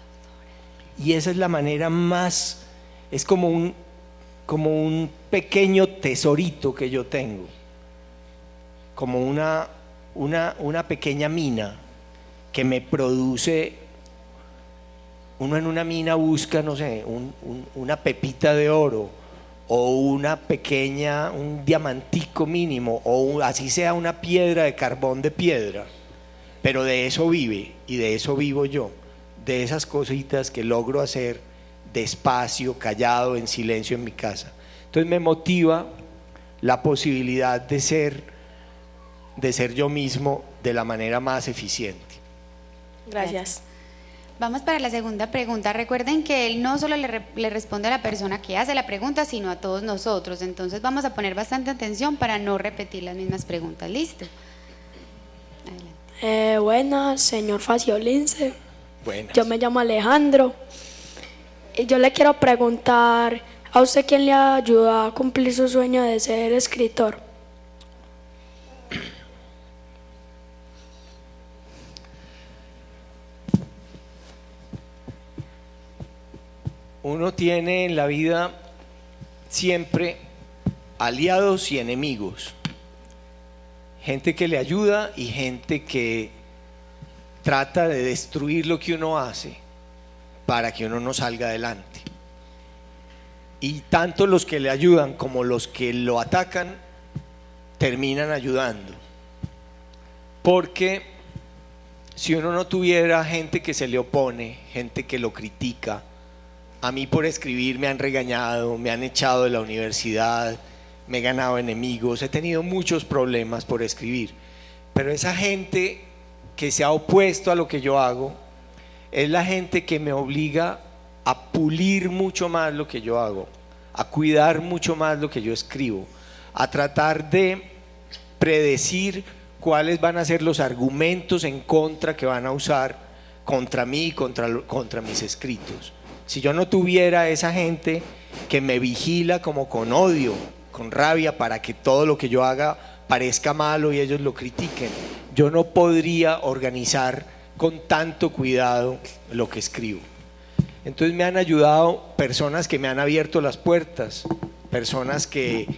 Y esa es la manera más, es como un pequeño tesorito que yo tengo, como una pequeña mina que me produce. Uno en una mina busca, no sé, una pepita de oro o una pequeña, un diamantico mínimo, o así sea una piedra de carbón de piedra, pero de eso vive y de eso vivo yo, de esas cositas que logro hacer despacio, callado, en silencio en mi casa. Entonces me motiva la posibilidad de ser yo mismo de la manera más eficiente. Gracias. Vamos para la segunda pregunta. Recuerden que él no solo le responde a la persona que hace la pregunta, sino a todos nosotros. Entonces vamos a poner bastante atención para no repetir las mismas preguntas. ¿Listo? Adelante. Buenas, señor Faciolince. Buenas. Yo me llamo Alejandro. Y yo le quiero preguntar a usted quién le ayuda a cumplir su sueño de ser escritor. Uno tiene en la vida siempre aliados y enemigos, gente que le ayuda y gente que trata de destruir lo que uno hace para que uno no salga adelante. Y tanto los que le ayudan como los que lo atacan terminan ayudando, porque si uno no tuviera gente que se le opone, gente que lo critica. A mí por escribir me han regañado, me han echado de la universidad, me he ganado enemigos, he tenido muchos problemas por escribir. Pero esa gente que se ha opuesto a lo que yo hago es la gente que me obliga a pulir mucho más lo que yo hago, a cuidar mucho más lo que yo escribo, a tratar de predecir cuáles van a ser los argumentos en contra que van a usar contra mí y contra mis escritos. Si yo no tuviera esa gente que me vigila como con odio, con rabia, para que todo lo que yo haga parezca malo y ellos lo critiquen, yo no podría organizar con tanto cuidado lo que escribo. Entonces me han ayudado personas que me han abierto las puertas, personas que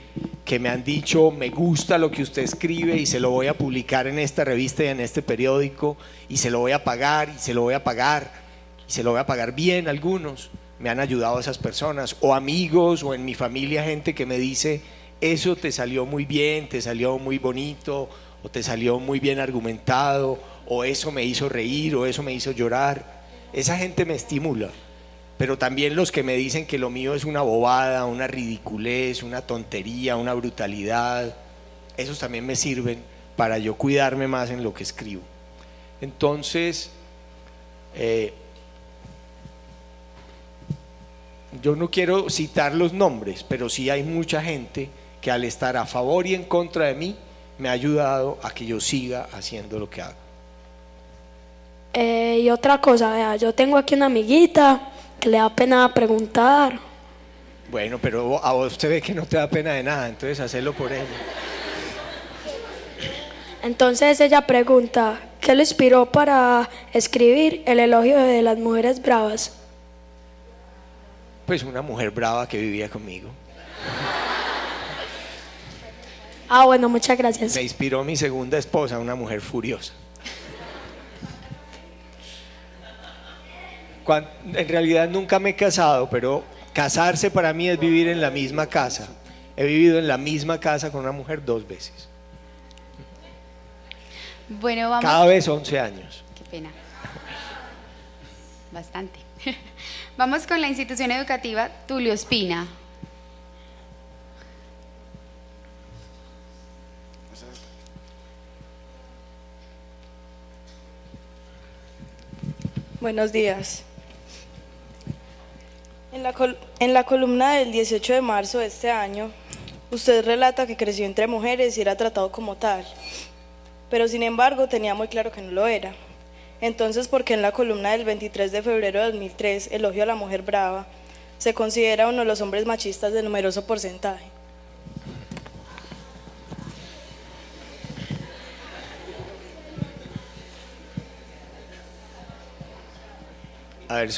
me han dicho: me gusta lo que usted escribe y se lo voy a publicar en esta revista y en este periódico, y se lo voy a pagar y se lo voy a pagar. Y se lo voy a pagar bien. Algunos me han ayudado a esas personas, o amigos, o en mi familia gente que me dice: eso te salió muy bien, te salió muy bonito, o te salió muy bien argumentado, o eso me hizo reír, o eso me hizo llorar. Esa gente me estimula. Pero también los que me dicen que lo mío es una bobada, una ridiculez, una tontería, una brutalidad, esos también me sirven para yo cuidarme más en lo que escribo. Entonces yo no quiero citar los nombres, pero sí hay mucha gente que al estar a favor y en contra de mí me ha ayudado a que yo siga haciendo lo que hago. Y otra cosa, vea, yo tengo aquí una amiguita que le da pena preguntar. Bueno, pero a vos usted ve que no te da pena de nada, entonces hacelo por ella. Entonces ella pregunta: ¿qué le inspiró para escribir El elogio de las mujeres bravas? Pues una mujer brava que vivía conmigo. Bueno, muchas gracias. Me inspiró mi segunda esposa, una mujer furiosa. En realidad nunca me he casado, pero casarse para mí es vivir en la misma casa. He vivido en la misma casa con una mujer 2 veces. Bueno, vamos. Cada vez 11 años. Qué pena. Bastante. Vamos con la institución educativa Tulio Espina. Buenos días. En la columna del 18 de marzo de este año, usted relata que creció entre mujeres y era tratado como tal, pero sin embargo tenía muy claro que no lo era. Entonces, ¿por qué en la columna del 23 de febrero de 2003, Elogio a la Mujer Brava, se considera uno de los hombres machistas de numeroso porcentaje? A ver,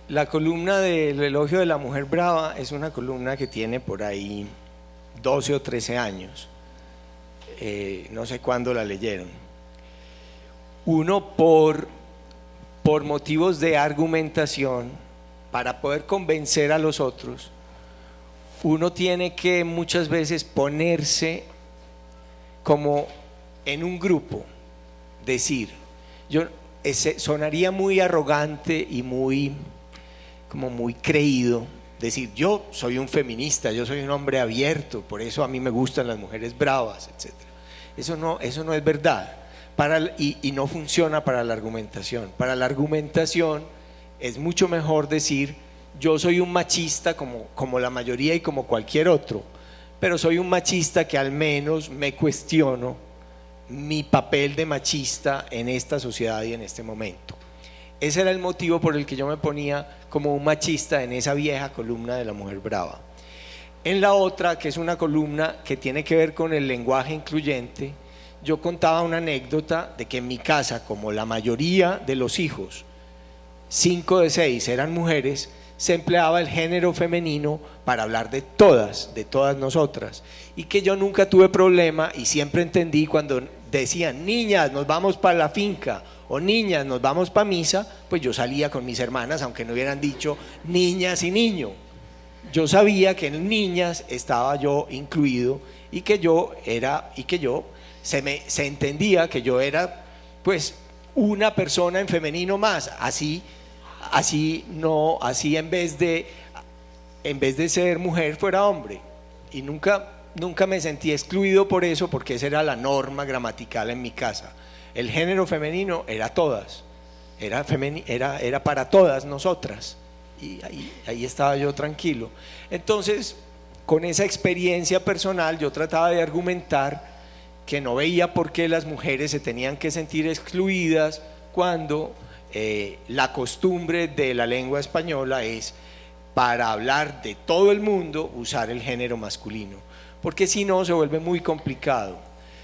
la columna del Elogio de la Mujer Brava es una columna que tiene por ahí 12 o 13 años. No sé cuándo la leyeron. Uno por motivos de argumentación, para poder convencer a los otros, uno tiene que muchas veces ponerse como en un grupo, decir, sonaría muy arrogante y muy creído decir, yo soy un feminista, yo soy un hombre abierto, por eso a mí me gustan las mujeres bravas, etc. Eso no es verdad, y no funciona para la argumentación. Para la argumentación es mucho mejor decir, yo soy un machista como la mayoría y como cualquier otro, pero soy un machista que al menos me cuestiono mi papel de machista en esta sociedad y en este momento. Ese era el motivo por el que yo me ponía como un machista en esa vieja columna de la Mujer Brava. En la otra, que es una columna que tiene que ver con el lenguaje incluyente, yo contaba una anécdota de que en mi casa, como la mayoría de los hijos, 5 de 6 eran mujeres, se empleaba el género femenino para hablar de todas nosotras, y que yo nunca tuve problema y siempre entendí cuando decían, niñas, nos vamos para la finca, o niñas, nos vamos para misa, pues yo salía con mis hermanas, aunque no hubieran dicho niñas y niño. Yo sabía que en niñas estaba yo incluido y que se entendía que yo era pues una persona en femenino más, así en vez de ser mujer fuera hombre, y nunca me sentí excluido por eso, porque esa era la norma gramatical en mi casa. El género femenino era todas, era para todas nosotras, y ahí estaba yo tranquilo. Entonces, con esa experiencia personal, yo trataba de argumentar que no veía por qué las mujeres se tenían que sentir excluidas cuando la costumbre de la lengua española es, para hablar de todo el mundo, usar el género masculino, porque si no se vuelve muy complicado.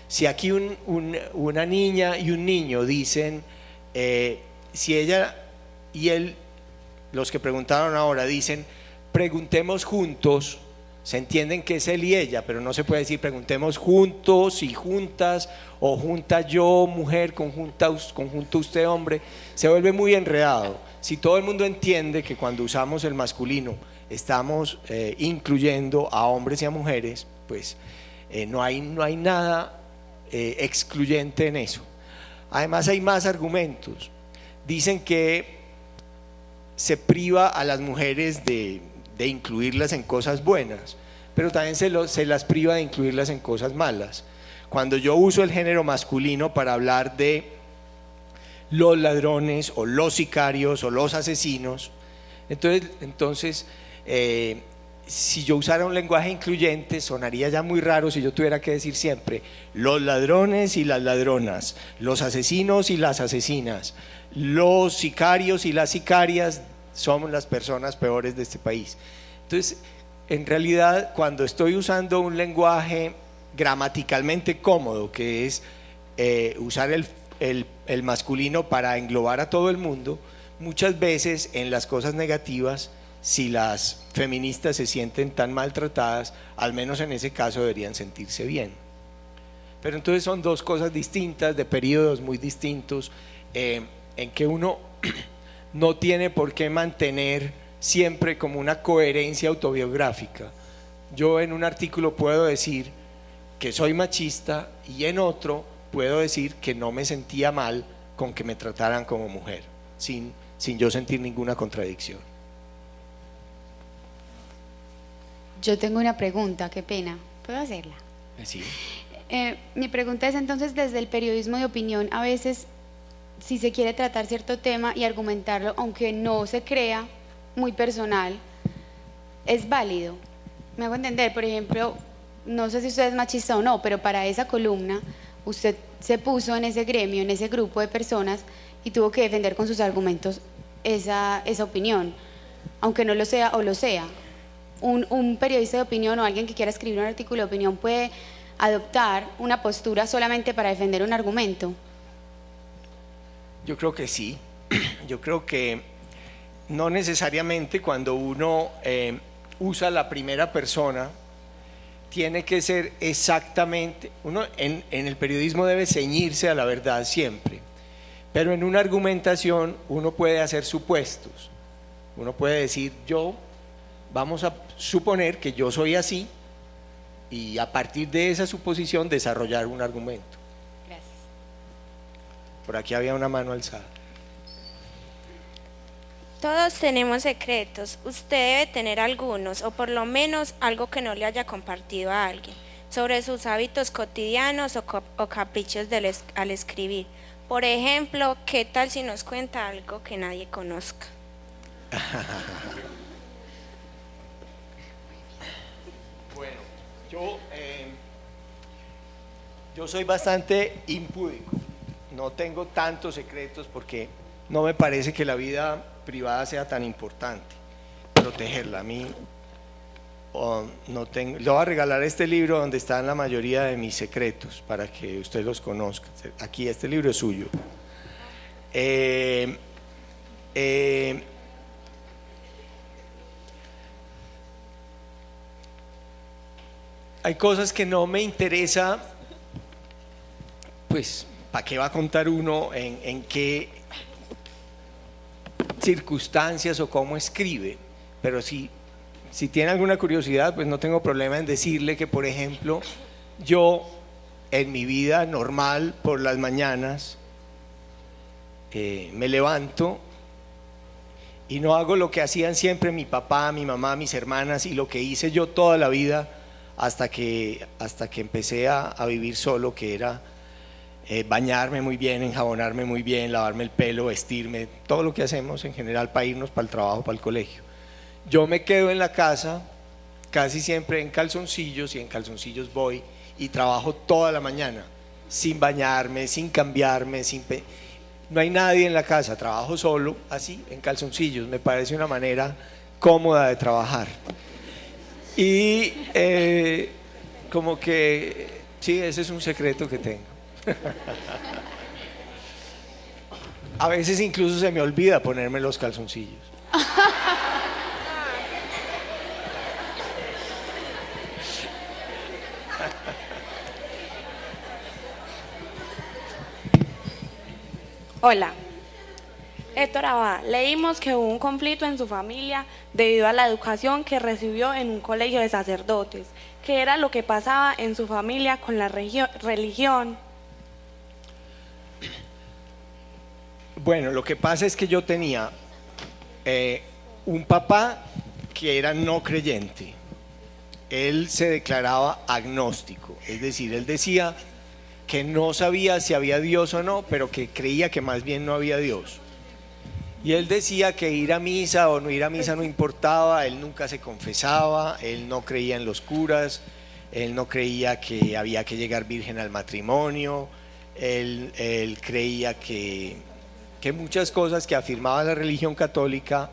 Si aquí una niña y un niño dicen, si ella y él, los que preguntaron ahora, dicen, preguntemos juntos, se entienden que es él y ella, pero no se puede decir preguntemos juntos y juntas, o junta yo mujer, conjunto usted hombre, se vuelve muy enredado. Si todo el mundo entiende que cuando usamos el masculino estamos incluyendo a hombres y a mujeres, pues no hay nada excluyente en eso. Además hay más argumentos. Dicen que se priva a las mujeres de incluirlas en cosas buenas, pero también se las priva de incluirlas en cosas malas. Cuando yo uso el género masculino para hablar de los ladrones o los sicarios o los asesinos, entonces si yo usara un lenguaje incluyente, sonaría ya muy raro si yo tuviera que decir siempre los ladrones y las ladronas, los asesinos y las asesinas, los sicarios y las sicarias somos las personas peores de este país. Entonces, en realidad, cuando estoy usando un lenguaje gramaticalmente cómodo, que es usar el masculino para englobar a todo el mundo, muchas veces en las cosas negativas, si las feministas se sienten tan maltratadas, al menos en ese caso deberían sentirse bien. Pero entonces son dos cosas distintas, de periodos muy distintos, en que uno no tiene por qué mantener siempre como una coherencia autobiográfica. Yo en un artículo puedo decir que soy machista y en otro puedo decir que no me sentía mal con que me trataran como mujer, sin yo sentir ninguna contradicción. Yo tengo una pregunta, qué pena, ¿puedo hacerla? Sí. Mi pregunta es entonces, desde el periodismo de opinión, a veces si se quiere tratar cierto tema y argumentarlo, aunque no se crea muy personal, es válido. Me hago entender, por ejemplo, no sé si usted es machista o no, pero para esa columna usted se puso en ese gremio, en ese grupo de personas y tuvo que defender con sus argumentos esa opinión, aunque no lo sea o lo sea. Un periodista de opinión o alguien que quiera escribir un artículo de opinión puede adoptar una postura solamente para defender un argumento. Yo creo que sí. Yo creo que no necesariamente cuando uno usa la primera persona tiene que ser exactamente, uno en el periodismo debe ceñirse a la verdad siempre, pero en una argumentación uno puede hacer supuestos, uno puede decir vamos a suponer que yo soy así y a partir de esa suposición desarrollar un argumento. Gracias. Por aquí había una mano alzada. Todos tenemos secretos, usted debe tener algunos, o por lo menos algo que no le haya compartido a alguien, sobre sus hábitos cotidianos o caprichos al escribir. Por ejemplo, ¿qué tal si nos cuenta algo que nadie conozca? Bueno, yo soy bastante impúdico, no tengo tantos secretos porque no me parece que la vida privada sea tan importante, protegerla. A mí no tengo, le voy a regalar este libro donde están la mayoría de mis secretos para que usted los conozca. Aquí este libro es suyo. Hay cosas que no me interesa, pues, ¿para qué va a contar uno en qué circunstancias o cómo escribe? Pero si tiene alguna curiosidad, pues no tengo problema en decirle que, por ejemplo, yo en mi vida normal por las mañanas me levanto y no hago lo que hacían siempre mi papá, mi mamá, mis hermanas y lo que hice yo toda la vida hasta que empecé a vivir solo, que era bañarme muy bien, enjabonarme muy bien, lavarme el pelo, vestirme, todo lo que hacemos en general para irnos para el trabajo, para el colegio. Yo me quedo en la casa casi siempre en calzoncillos y en calzoncillos voy y trabajo toda la mañana, sin bañarme, sin cambiarme, no hay nadie en la casa, trabajo solo, así, en calzoncillos, me parece una manera cómoda de trabajar. Y como que, sí, ese es un secreto que tengo. A veces incluso se me olvida ponerme los calzoncillos. Hola, Héctor Abad, leímos que hubo un conflicto en su familia debido a la educación que recibió en un colegio de sacerdotes. ¿Qué era lo que pasaba en su familia con la religión? Bueno, lo que pasa es que yo tenía un papá que era no creyente. Él se declaraba agnóstico, es decir, él decía que no sabía si había Dios o no, pero que creía que más bien no había Dios. Y él decía que ir a misa o no ir a misa no importaba, él nunca se confesaba, él no creía en los curas, él no creía que había que llegar virgen al matrimonio, él creía que muchas cosas que afirmaba la religión católica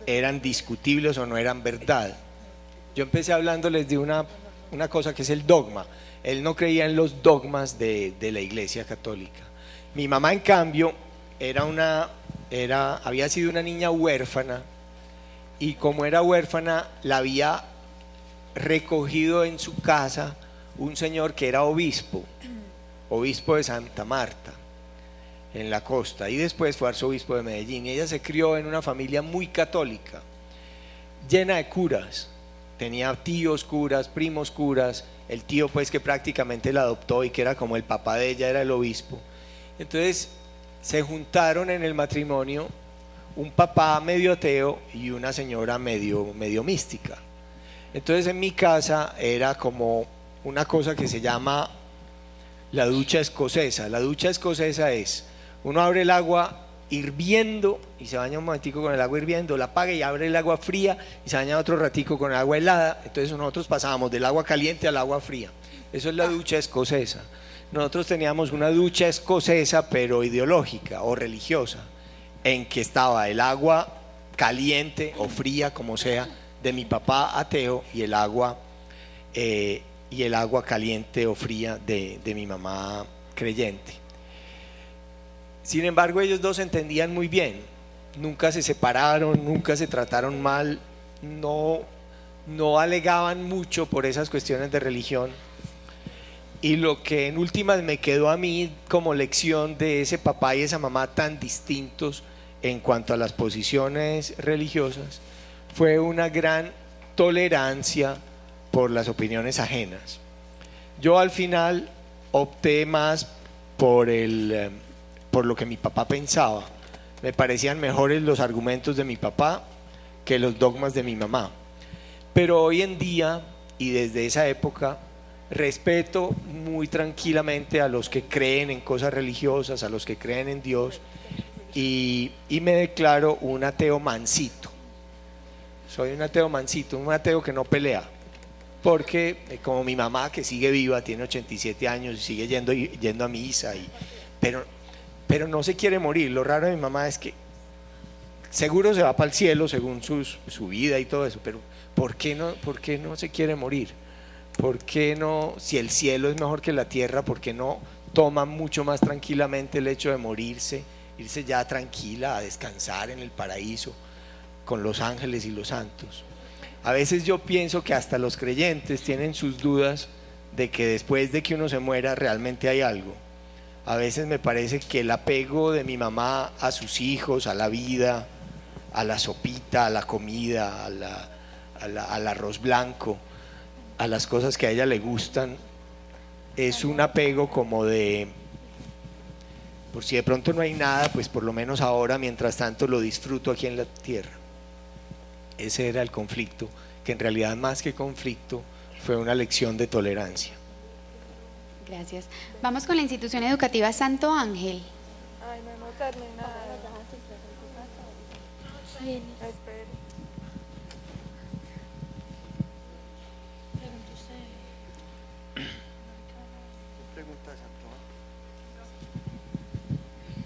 eran discutibles o no eran verdad. Yo empecé hablándoles de una cosa que es el dogma. Él no creía en los dogmas de la Iglesia Católica. Mi mamá, en cambio, había sido una niña huérfana y como era huérfana la había recogido en su casa un señor que era obispo de Santa Marta en la costa y después fue arzobispo de Medellín. Y ella se crió en una familia muy católica, llena de curas, tenía tíos curas, primos curas, el tío pues que prácticamente la adoptó y que era como el papá de ella, era el obispo. Entonces se juntaron en el matrimonio un papá medio ateo y una señora medio mística. Entonces en mi casa era como una cosa que se llama la ducha escocesa. La ducha escocesa es, uno abre el agua hirviendo y se baña un momentico con el agua hirviendo, la apaga y abre el agua fría y se baña otro ratico con el agua helada. Entonces nosotros pasábamos del agua caliente al agua fría. Eso es la ducha escocesa. Nosotros teníamos una ducha escocesa pero ideológica o religiosa, en que estaba el agua caliente o fría, como sea, de mi papá ateo y el agua caliente o fría de mi mamá creyente. Sin embargo, ellos dos se entendían muy bien, nunca se separaron, nunca se trataron mal, no alegaban mucho por esas cuestiones de religión. Y lo que en últimas me quedó a mí como lección de ese papá y esa mamá tan distintos en cuanto a las posiciones religiosas fue una gran tolerancia por las opiniones ajenas. Yo al final opté más por lo que mi papá pensaba. Me parecían mejores los argumentos de mi papá que los dogmas de mi mamá. Pero hoy en día, y desde esa época, respeto muy tranquilamente a los que creen en cosas religiosas, a los que creen en Dios, y me declaro un ateo mansito. Soy un ateo mansito, un ateo que no pelea, porque como mi mamá, que sigue viva, tiene 87 años y sigue yendo a misa, pero no se quiere morir. Lo raro de mi mamá es que seguro se va para el cielo según su vida y todo eso, pero ¿por qué no se quiere morir? ¿Por qué no, si el cielo es mejor que la tierra, por qué no toma mucho más tranquilamente el hecho de morirse, irse ya tranquila a descansar en el paraíso con los ángeles y los santos? A veces yo pienso que hasta los creyentes tienen sus dudas de que después de que uno se muera realmente hay algo. A veces me parece que el apego de mi mamá a sus hijos, a la vida, a la sopita, a la comida, al arroz blanco, a las cosas que a ella le gustan, es un apego como de, por si de pronto no hay nada, pues por lo menos ahora, mientras tanto, lo disfruto aquí en la tierra. Ese era el conflicto, que en realidad más que conflicto fue una lección de tolerancia. Gracias. Vamos con la institución educativa Santo Ángel. Ay, no hemos terminado.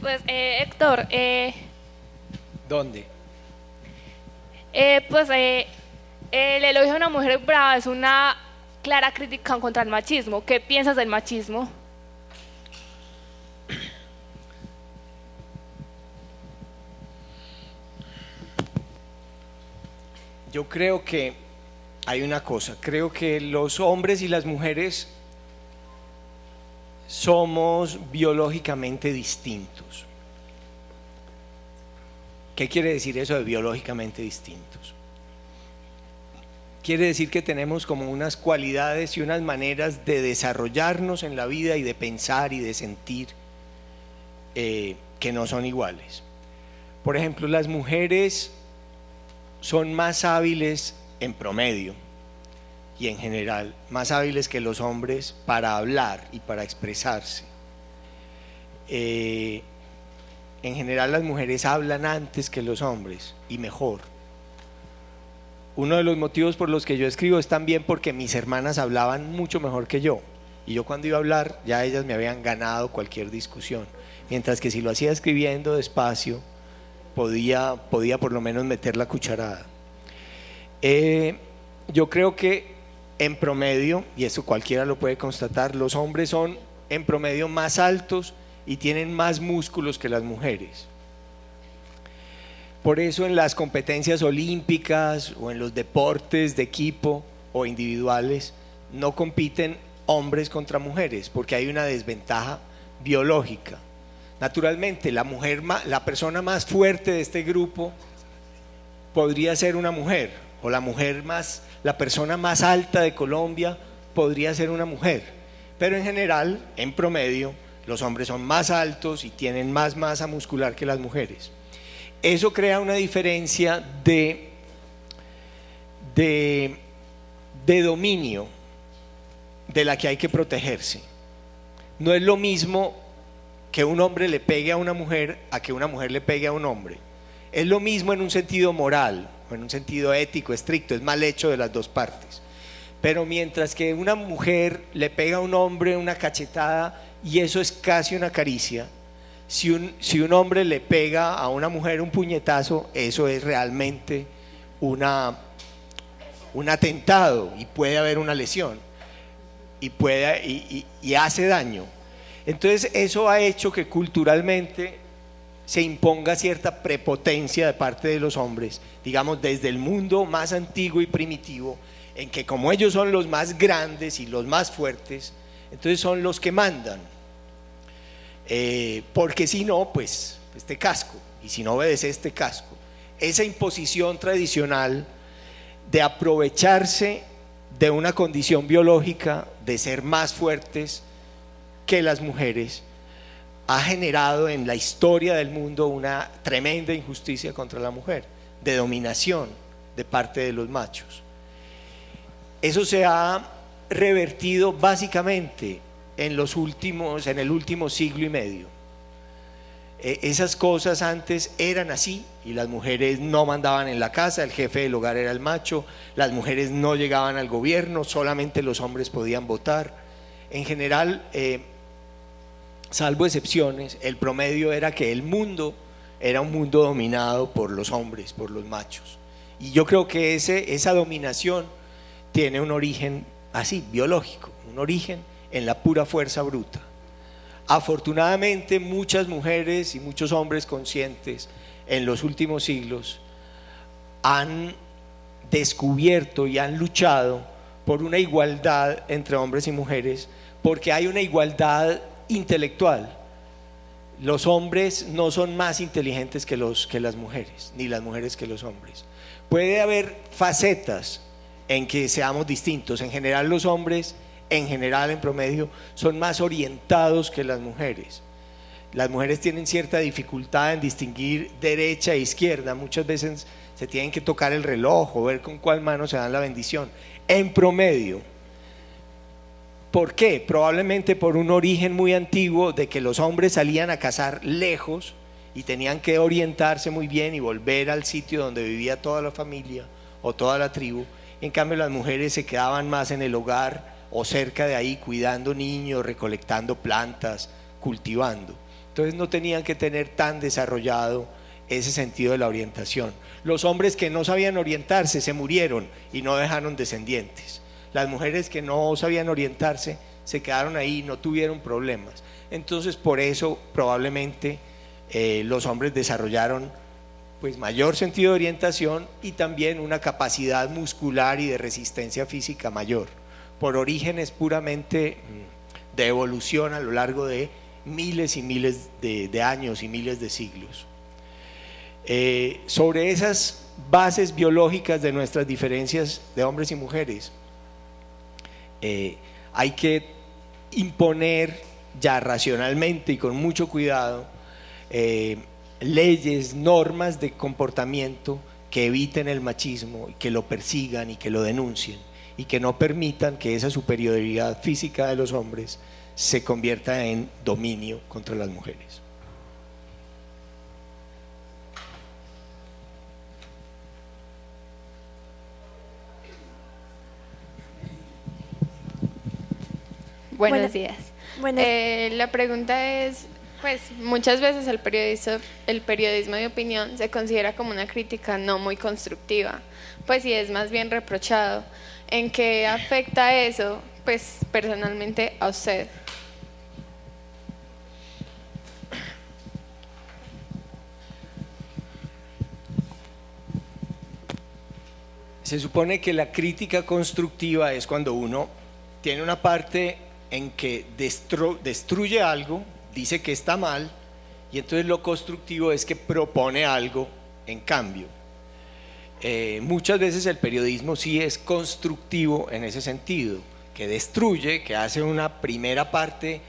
Pues Héctor, ¿Dónde? El elogio a una mujer brava es una clara crítica contra el machismo. ¿Qué piensas del machismo? Yo creo que hay una cosa, creo que los hombres y las mujeres somos biológicamente distintos. ¿Qué quiere decir eso de biológicamente distintos? Quiere decir que tenemos como unas cualidades y unas maneras de desarrollarnos en la vida y de pensar y de sentir que no son iguales. Por ejemplo, las mujeres son más hábiles en promedio y en general, más hábiles que los hombres para hablar y para expresarse. En general las mujeres hablan antes que los hombres y mejor. Uno de los motivos por los que yo escribo es también porque mis hermanas hablaban mucho mejor que yo, y yo cuando iba a hablar ya ellas me habían ganado cualquier discusión, mientras que si lo hacía escribiendo despacio podía por lo menos meter la cucharada. Yo creo que en promedio, y eso cualquiera lo puede constatar, los hombres son en promedio más altos y tienen más músculos que las mujeres. Por eso en las competencias olímpicas o en los deportes de equipo o individuales no compiten hombres contra mujeres, porque hay una desventaja biológica. Naturalmente, la persona más fuerte de este grupo podría ser una mujer, o la persona más alta de Colombia podría ser una mujer, pero en general, en promedio, los hombres son más altos y tienen más masa muscular que las mujeres. Eso crea una diferencia de dominio de la que hay que protegerse. No es lo mismo que un hombre le pegue a una mujer a que una mujer le pegue a un hombre. Es lo mismo en un sentido moral, o en un sentido ético, estricto, es mal hecho de las dos partes. Pero mientras que una mujer le pega a un hombre una cachetada y eso es casi una caricia, si un hombre le pega a una mujer un puñetazo, eso es realmente un atentado y puede haber una lesión y hace daño. Entonces eso ha hecho que culturalmente se imponga cierta prepotencia de parte de los hombres, digamos desde el mundo más antiguo y primitivo, en que como ellos son los más grandes y los más fuertes, entonces son los que mandan, porque si no, pues te casco, y si no obedeces te casco. Esa imposición tradicional de aprovecharse de una condición biológica, de ser más fuertes que las mujeres, ha generado en la historia del mundo una tremenda injusticia contra la mujer, de dominación de parte de los machos. Eso se ha revertido básicamente en el último siglo y medio. Esas cosas antes eran así y las mujeres no mandaban en la casa, el jefe del hogar era el macho, las mujeres no llegaban al gobierno, solamente los hombres podían votar. En general, salvo excepciones, el promedio era que el mundo era un mundo dominado por los hombres, por los machos. Y yo creo que esa dominación tiene un origen así, biológico, un origen en la pura fuerza bruta. Afortunadamente muchas mujeres y muchos hombres conscientes en los últimos siglos han descubierto y han luchado por una igualdad entre hombres y mujeres, porque hay una igualdad intelectual. Los hombres no son más inteligentes que las mujeres, ni las mujeres que los hombres. Puede haber facetas en que seamos distintos. En general los hombres, en promedio, son más orientados que las mujeres. Las mujeres tienen cierta dificultad en distinguir derecha e izquierda, muchas veces se tienen que tocar el reloj o ver con cuál mano se dan la bendición, en promedio. ¿Por qué? Probablemente por un origen muy antiguo de que los hombres salían a cazar lejos y tenían que orientarse muy bien y volver al sitio donde vivía toda la familia o toda la tribu. En cambio las mujeres se quedaban más en el hogar o cerca de ahí cuidando niños, recolectando plantas, cultivando. Entonces no tenían que tener tan desarrollado ese sentido de la orientación. Los hombres que no sabían orientarse se murieron y no dejaron descendientes. Las mujeres que no sabían orientarse se quedaron ahí y no tuvieron problemas. Entonces por eso probablemente los hombres desarrollaron pues mayor sentido de orientación y también una capacidad muscular y de resistencia física mayor, por orígenes puramente de evolución a lo largo de miles y miles de años y miles de siglos. Sobre esas bases biológicas de nuestras diferencias de hombres y mujeres, hay que imponer ya racionalmente y con mucho cuidado leyes, normas de comportamiento que eviten el machismo, que lo persigan y que lo denuncien y que no permitan que esa superioridad física de los hombres se convierta en dominio contra las mujeres. Buenos días. La pregunta es, pues muchas veces el periodismo de opinión se considera como una crítica no muy constructiva, pues y es más bien reprochado. ¿En qué afecta eso, pues personalmente a usted? Se supone que la crítica constructiva es cuando uno tiene una parte en que destruye algo, dice que está mal, y entonces lo constructivo es que propone algo en cambio. Muchas veces el periodismo sí es constructivo en ese sentido, que destruye, que hace una primera parte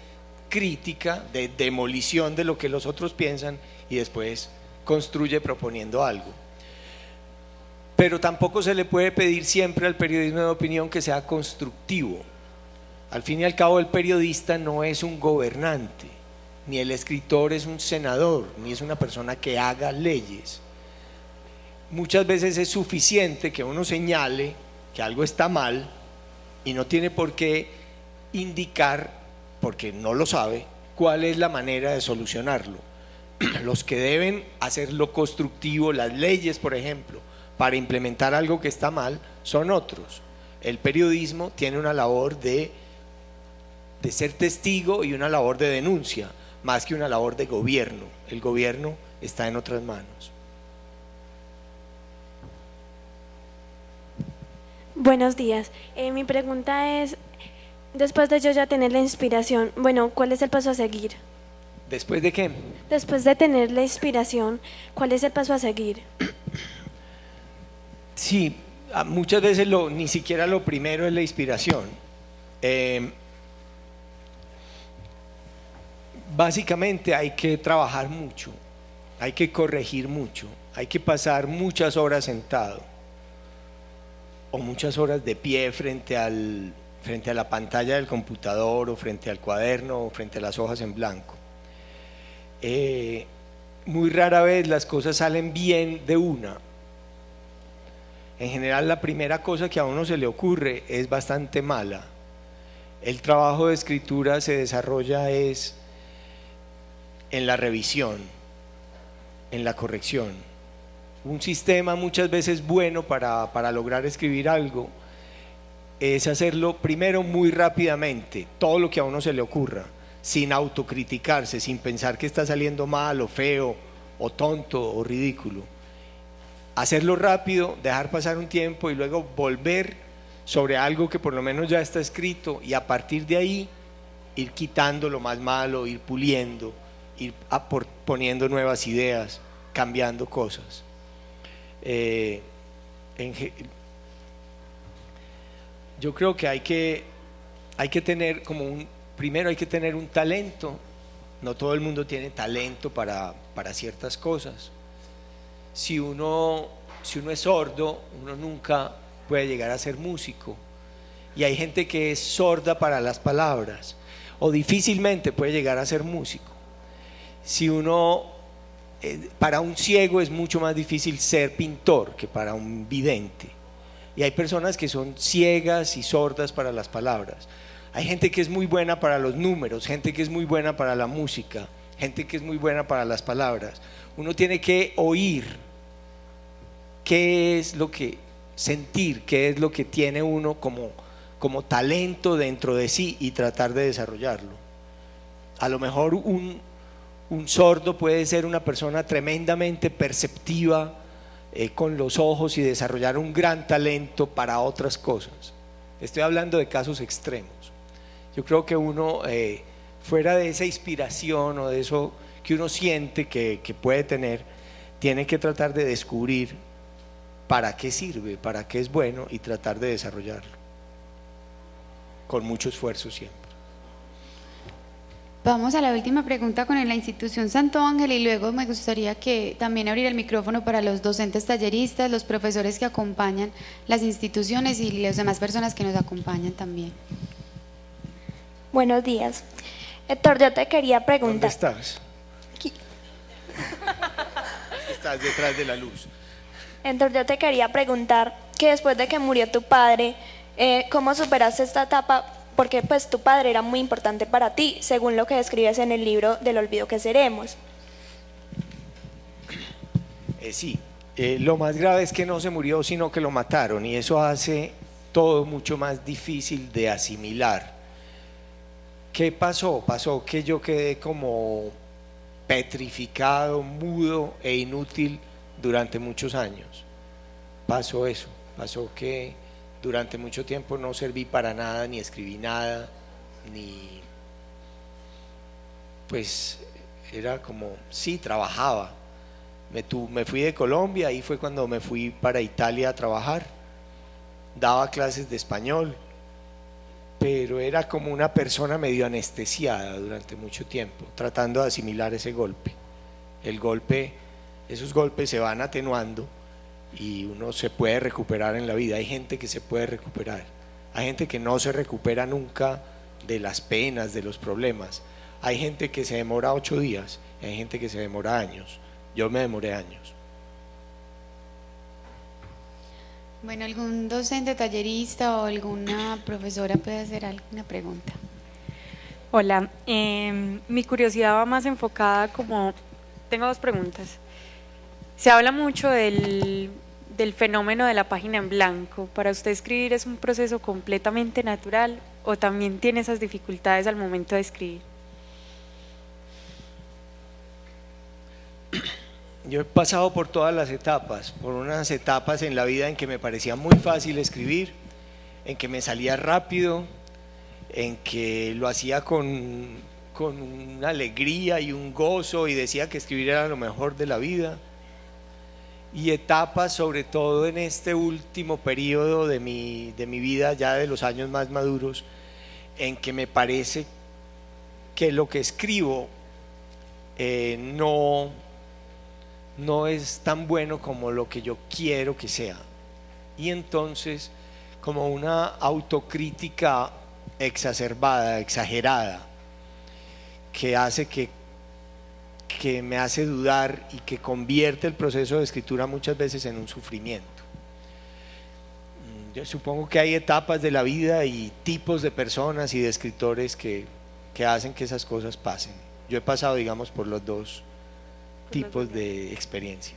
crítica de demolición de lo que los otros piensan y después construye proponiendo algo. Pero tampoco se le puede pedir siempre al periodismo de opinión que sea constructivo. Al fin y al cabo el periodista no es un gobernante, ni el escritor es un senador, ni es una persona que haga leyes. Muchas veces es suficiente que uno señale que algo está mal y no tiene por qué indicar, porque no lo sabe, cuál es la manera de solucionarlo. Los que deben hacer lo constructivo, las leyes, por ejemplo, para implementar algo que está mal, son otros. El periodismo tiene una labor de ser testigo y una labor de denuncia, más que una labor de gobierno. El gobierno está en otras manos. Buenos días. Mi pregunta es, después de yo ya tener la inspiración, bueno, ¿cuál es el paso a seguir? ¿Después de qué? Después de tener la inspiración, ¿cuál es el paso a seguir? Sí, muchas veces ni siquiera lo primero es la inspiración. Básicamente hay que trabajar mucho, hay que corregir mucho, hay que pasar muchas horas sentado o muchas horas de pie frente a la pantalla del computador o frente al cuaderno o frente a las hojas en blanco. Muy rara vez las cosas salen bien de una. En general la primera cosa que a uno se le ocurre es bastante mala. El trabajo de escritura se desarrolla en la revisión, en la corrección. Un sistema muchas veces bueno para lograr escribir algo es hacerlo primero muy rápidamente, todo lo que a uno se le ocurra, sin autocriticarse, sin pensar que está saliendo mal o feo o tonto o ridículo. Hacerlo rápido, dejar pasar un tiempo y luego volver sobre algo que por lo menos ya está escrito y a partir de ahí ir quitando lo más malo, ir puliendo, ir poniendo nuevas ideas, cambiando cosas. Yo creo que hay que tener primero hay que tener un talento. No todo el mundo tiene talento para ciertas cosas. Si uno es sordo, uno nunca puede llegar a ser músico, y hay gente que es sorda para las palabras o difícilmente puede llegar a ser músico. Para un ciego es mucho más difícil ser pintor que para un vidente, y hay personas que son ciegas y sordas para las palabras. Hay gente que es muy buena para los números, gente que es muy buena para la música, gente que es muy buena para las palabras. Uno tiene que oír qué es lo que sentir, qué es lo que tiene uno como talento dentro de sí y tratar de desarrollarlo. A lo mejor un sordo puede ser una persona tremendamente perceptiva con los ojos y desarrollar un gran talento para otras cosas. Estoy hablando de casos extremos. Yo creo que uno, fuera de esa inspiración o de eso que uno siente que puede tener, tiene que tratar de descubrir para qué sirve, para qué es bueno y tratar de desarrollarlo con mucho esfuerzo siempre. Vamos a la última pregunta con la institución Santo Ángel, y luego me gustaría que también abrir el micrófono para los docentes talleristas, los profesores que acompañan las instituciones y las demás personas que nos acompañan también. Buenos días. Héctor, yo te quería preguntar. ¿Dónde estás? Aquí. Estás detrás de la luz. Héctor, yo te quería preguntar que después de que murió tu padre, ¿cómo superaste esta etapa? Porque pues tu padre era muy importante para ti, según lo que describes en el libro Del olvido que seremos. Sí, lo más grave es que no se murió, sino que lo mataron, y eso hace todo mucho más difícil de asimilar. ¿Qué pasó? Pasó que yo quedé como petrificado, mudo e inútil durante muchos años. Pasó eso, pasó que durante mucho tiempo no serví para nada, ni escribí nada, pues era como, sí, trabajaba. Me fui de Colombia, ahí fue cuando me fui para Italia a trabajar, daba clases de español, pero era como una persona medio anestesiada durante mucho tiempo, tratando de asimilar ese golpe. Esos golpes se van atenuando y uno se puede recuperar en la vida. Hay gente que se puede recuperar, hay gente que no se recupera nunca de las penas, de los problemas. Hay gente que se demora 8 días, hay gente que se demora años. Yo me demoré años. Bueno, ¿algún docente, tallerista o alguna profesora puede hacer alguna pregunta? Hola, mi curiosidad va más enfocada como... Tengo 2 preguntas. Se habla mucho del fenómeno de la página en blanco. ¿Para usted escribir es un proceso completamente natural o también tiene esas dificultades al momento de escribir? Yo he pasado por todas las etapas, por unas etapas en la vida en que me parecía muy fácil escribir, en que me salía rápido, en que lo hacía con una alegría y un gozo y decía que escribir era lo mejor de la vida, y etapas sobre todo en este último periodo de mi vida, ya de los años más maduros, en que me parece que lo que escribo no es tan bueno como lo que yo quiero que sea, y entonces como una autocrítica exacerbada, exagerada, que hace que me hace dudar y que convierte el proceso de escritura muchas veces en un sufrimiento. Yo supongo que hay etapas de la vida y tipos de personas y de escritores que hacen que esas cosas pasen. Yo he pasado, digamos, por los 2 tipos de experiencia.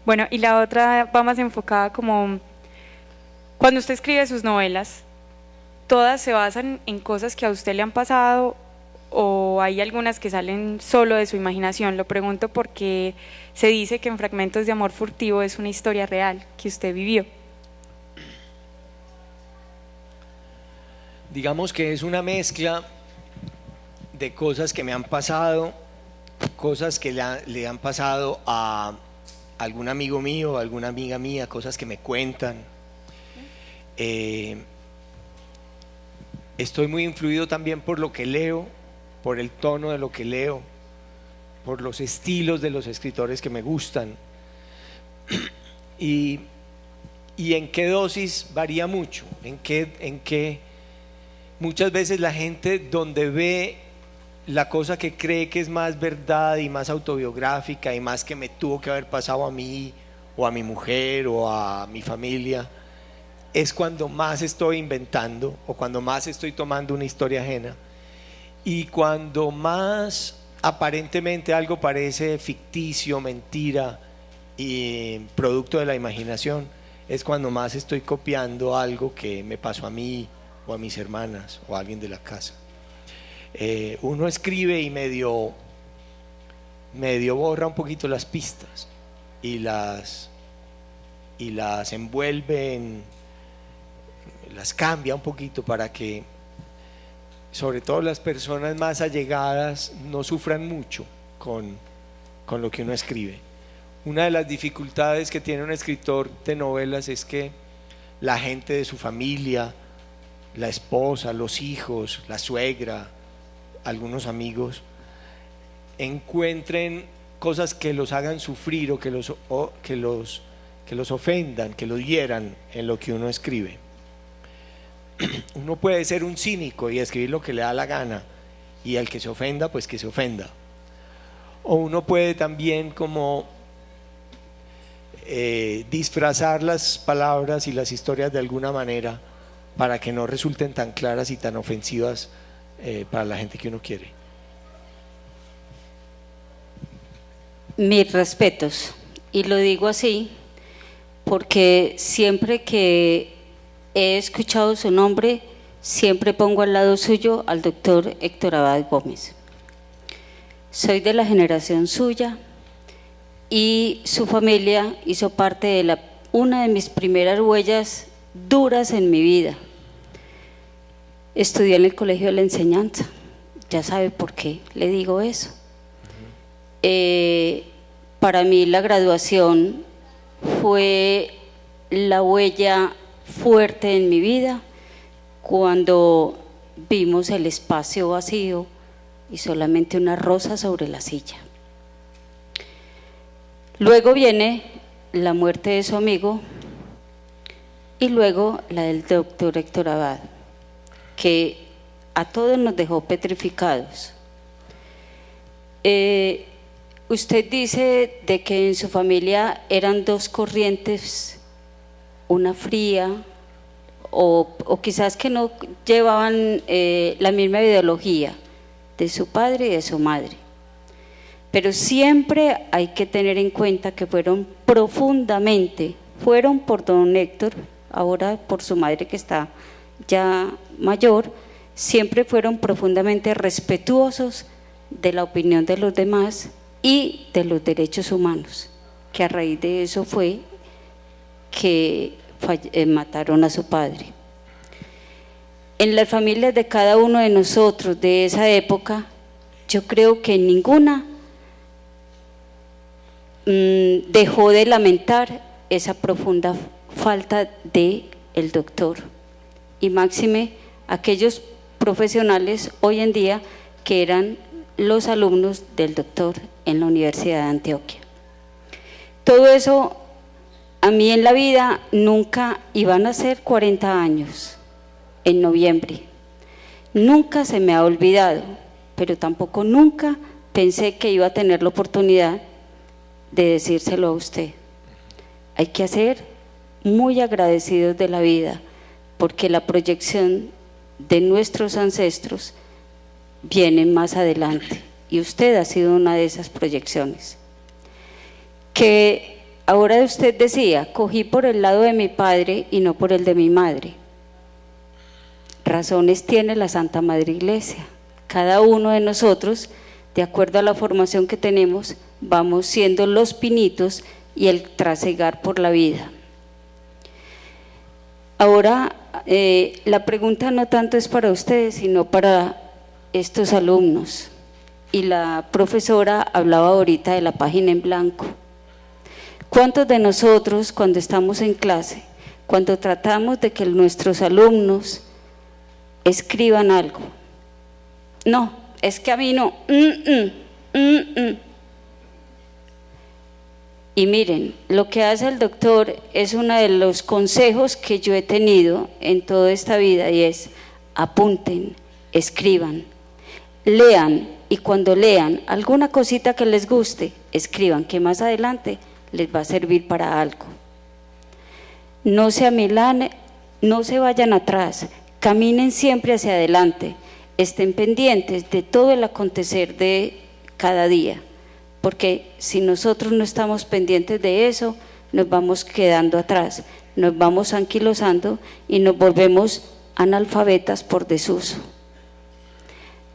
Bueno, y la otra va más enfocada como cuando usted escribe sus novelas, ¿todas se basan en cosas que a usted le han pasado o hay algunas que salen solo de su imaginación? Lo pregunto porque se dice que en Fragmentos de Amor Furtivo es una historia real que usted vivió. Digamos que es una mezcla de cosas que me han pasado, cosas que le han pasado a algún amigo mío, a alguna amiga mía, cosas que me cuentan. Estoy muy influido también por lo que leo, por el tono de lo que leo, por los estilos de los escritores que me gustan. Y en qué dosis varía mucho, en qué muchas veces la gente donde ve la cosa que cree que es más verdad y más autobiográfica y más que me tuvo que haber pasado a mí o a mi mujer o a mi familia, es cuando más estoy inventando o cuando más estoy tomando una historia ajena, y cuando más aparentemente algo parece ficticio, mentira y producto de la imaginación, es cuando más estoy copiando algo que me pasó a mí o a mis hermanas o a alguien de la casa. Uno escribe y medio borra un poquito las pistas y las envuelve las cambia un poquito para que sobre todo las personas más allegadas no sufran mucho con lo que uno escribe. Una de las dificultades que tiene un escritor de novelas es que la gente de su familia, la esposa, los hijos, la suegra, algunos amigos, encuentren cosas que los hagan sufrir o que los ofendan, que los hieran en lo que uno escribe. Uno puede ser un cínico y escribir lo que le da la gana, y al que se ofenda, pues que se ofenda. O uno puede también como disfrazar las palabras y las historias de alguna manera para que no resulten tan claras y tan ofensivas para la gente que uno quiere. Mis respetos, y lo digo así porque siempre que he escuchado su nombre, siempre pongo al lado suyo al doctor Héctor Abad Gómez. Soy de la generación suya y su familia hizo parte de una de mis primeras huellas duras en mi vida. Estudié en el Colegio de la Enseñanza, ya sabe por qué le digo eso. Para mí la graduación fue la huella fuerte en mi vida cuando vimos el espacio vacío y solamente una rosa sobre la silla. Luego viene la muerte de su amigo y luego la del doctor Héctor Abad, que a todos nos dejó petrificados. Usted dice de que en su familia eran dos corrientes, una fría, o quizás que no llevaban la misma ideología de su padre y de su madre. Pero siempre hay que tener en cuenta que fueron por don Héctor, ahora por su madre que está ya mayor, siempre fueron profundamente respetuosos de la opinión de los demás y de los derechos humanos, que a raíz de eso fue que mataron a su padre. En las familias de cada uno de nosotros de esa época, yo creo que ninguna dejó de lamentar esa profunda falta de el doctor, y máxime aquellos profesionales hoy en día que eran los alumnos del doctor en la Universidad de Antioquia. Todo eso a mí en la vida nunca iban a ser 40 años en noviembre, nunca se me ha olvidado, pero tampoco nunca pensé que iba a tener la oportunidad de decírselo a usted. Hay que ser muy agradecidos de la vida, porque la proyección de nuestros ancestros viene más adelante, y usted ha sido una de esas proyecciones. Que ahora usted decía, cogí por el lado de mi padre y no por el de mi madre. Razones tiene la Santa Madre Iglesia. Cada uno de nosotros, de acuerdo a la formación que tenemos, vamos siendo los pinitos y el trasegar por la vida. Ahora, la pregunta no tanto es para ustedes, sino para estos alumnos. Y la profesora hablaba ahorita de la página en blanco. ¿Cuántos de nosotros, cuando estamos en clase, cuando tratamos de que nuestros alumnos escriban algo? No, es que a mí no. Y miren, lo que hace el doctor es uno de los consejos que yo he tenido en toda esta vida, y es: apunten, escriban, lean, y cuando lean alguna cosita que les guste, escriban, que más adelante les va a servir para algo. No se amilanen, no se vayan atrás, caminen siempre hacia adelante, estén pendientes de todo el acontecer de cada día, porque si nosotros no estamos pendientes de eso, nos vamos quedando atrás, nos vamos anquilosando y nos volvemos analfabetas por desuso.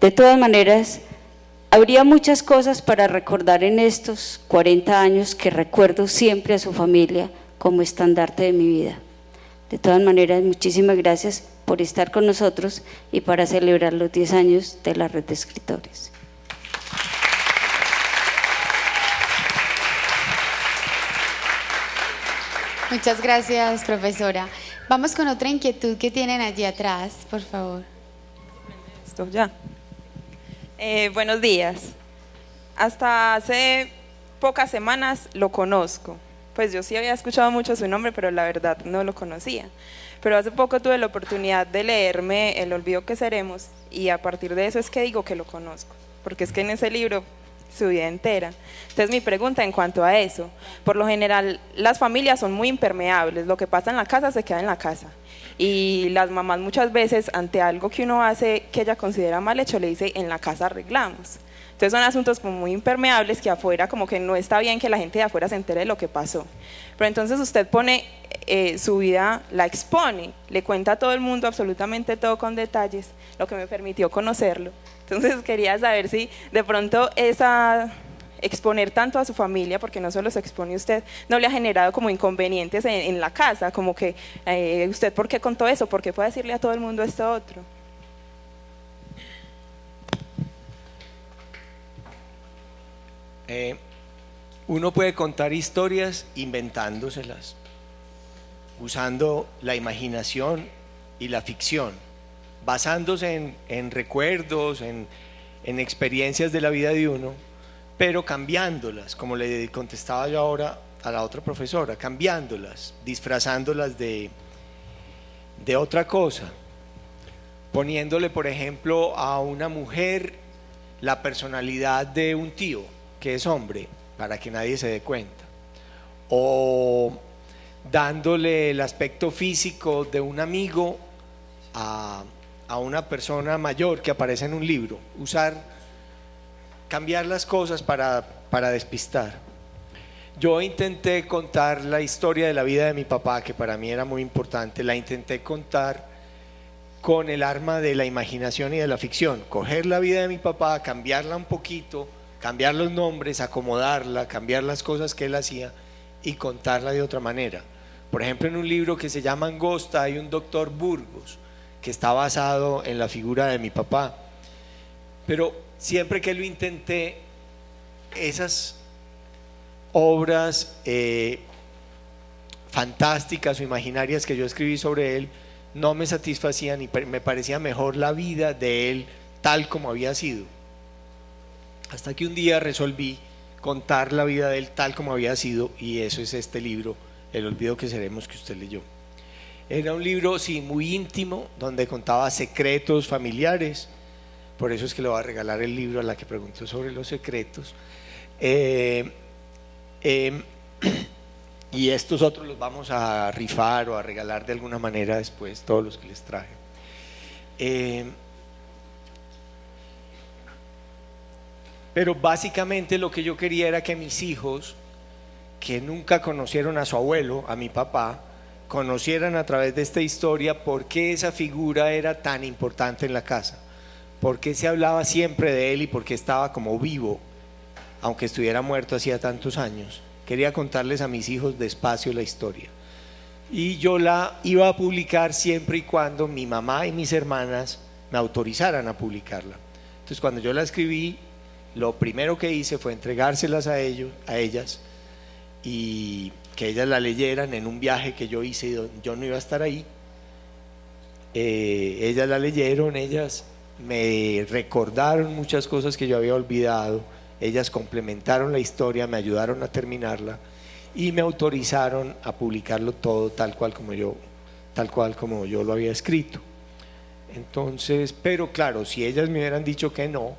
De todas maneras, habría muchas cosas para recordar en estos 40 años que recuerdo siempre a su familia como estandarte de mi vida. De todas maneras, muchísimas gracias por estar con nosotros y para celebrar los 10 años de la Red de Escritores. Muchas gracias, profesora. Vamos con otra inquietud que tienen allí atrás, por favor. Esto ya. Buenos días. Hasta hace pocas semanas lo conozco. Pues yo sí había escuchado mucho su nombre, pero la verdad no lo conocía. Pero hace poco tuve la oportunidad de leerme El olvido que seremos, y a partir de eso es que digo que lo conozco, porque es que en ese libro su vida entera. Entonces mi pregunta en cuanto a eso: por lo general las familias son muy impermeables, lo que pasa en la casa se queda en la casa, y las mamás muchas veces ante algo que uno hace que ella considera mal hecho le dice: en la casa arreglamos. Entonces son asuntos como muy impermeables que afuera como que no está bien que la gente de afuera se entere de lo que pasó. Pero entonces usted pone su vida, la expone, le cuenta a todo el mundo absolutamente todo con detalles, lo que me permitió conocerlo. Entonces quería saber si de pronto exponer tanto a su familia, porque no solo se expone usted, no le ha generado como inconvenientes en la casa, como que usted ¿por qué contó eso? ¿Por qué fue a decirle a todo el mundo esto otro? Uno puede contar historias inventándoselas, usando la imaginación y la ficción, basándose en recuerdos, en experiencias de la vida de uno, pero cambiándolas, como le contestaba yo ahora a la otra profesora, cambiándolas, disfrazándolas de otra cosa, poniéndole por ejemplo a una mujer la personalidad de un tío que es hombre, para que nadie se dé cuenta, o dándole el aspecto físico de un amigo a una persona mayor que aparece en un libro, cambiar las cosas para despistar. Yo intenté contar la historia de la vida de mi papá, que para mí era muy importante, la intenté contar con el arma de la imaginación y de la ficción, coger la vida de mi papá, cambiarla un poquito, cambiar los nombres, acomodarla, cambiar las cosas que él hacía y contarla de otra manera. Por ejemplo, en un libro que se llama Angosta hay un doctor Burgos que está basado en la figura de mi papá, pero siempre que lo intenté, esas obras fantásticas o imaginarias que yo escribí sobre él no me satisfacían y me parecía mejor la vida de él tal como había sido, hasta que un día resolví contar la vida de él tal como había sido, y eso es este libro, El olvido que seremos, que usted leyó. Era un libro, sí, muy íntimo, donde contaba secretos familiares, por eso es que le voy a regalar el libro a la que preguntó sobre los secretos. Y estos otros los vamos a rifar o a regalar de alguna manera después, todos los que les traje. Pero básicamente lo que yo quería era que mis hijos, que nunca conocieron a su abuelo, a mi papá, conocieran a través de esta historia por qué esa figura era tan importante en la casa, por qué se hablaba siempre de él y por qué estaba como vivo, aunque estuviera muerto hacía tantos años. Quería contarles a mis hijos despacio la historia, y yo la iba a publicar siempre y cuando mi mamá y mis hermanas me autorizaran a publicarla. Entonces, cuando yo la escribí, lo primero que hice fue entregárselas a ellas, y que ellas la leyeran en un viaje que yo hice y yo no iba a estar ahí. Ellas la leyeron, ellas me recordaron muchas cosas que yo había olvidado, ellas complementaron la historia, me ayudaron a terminarla y me autorizaron a publicarlo todo tal cual como yo lo había escrito. Entonces, pero claro, si ellas me hubieran dicho que no,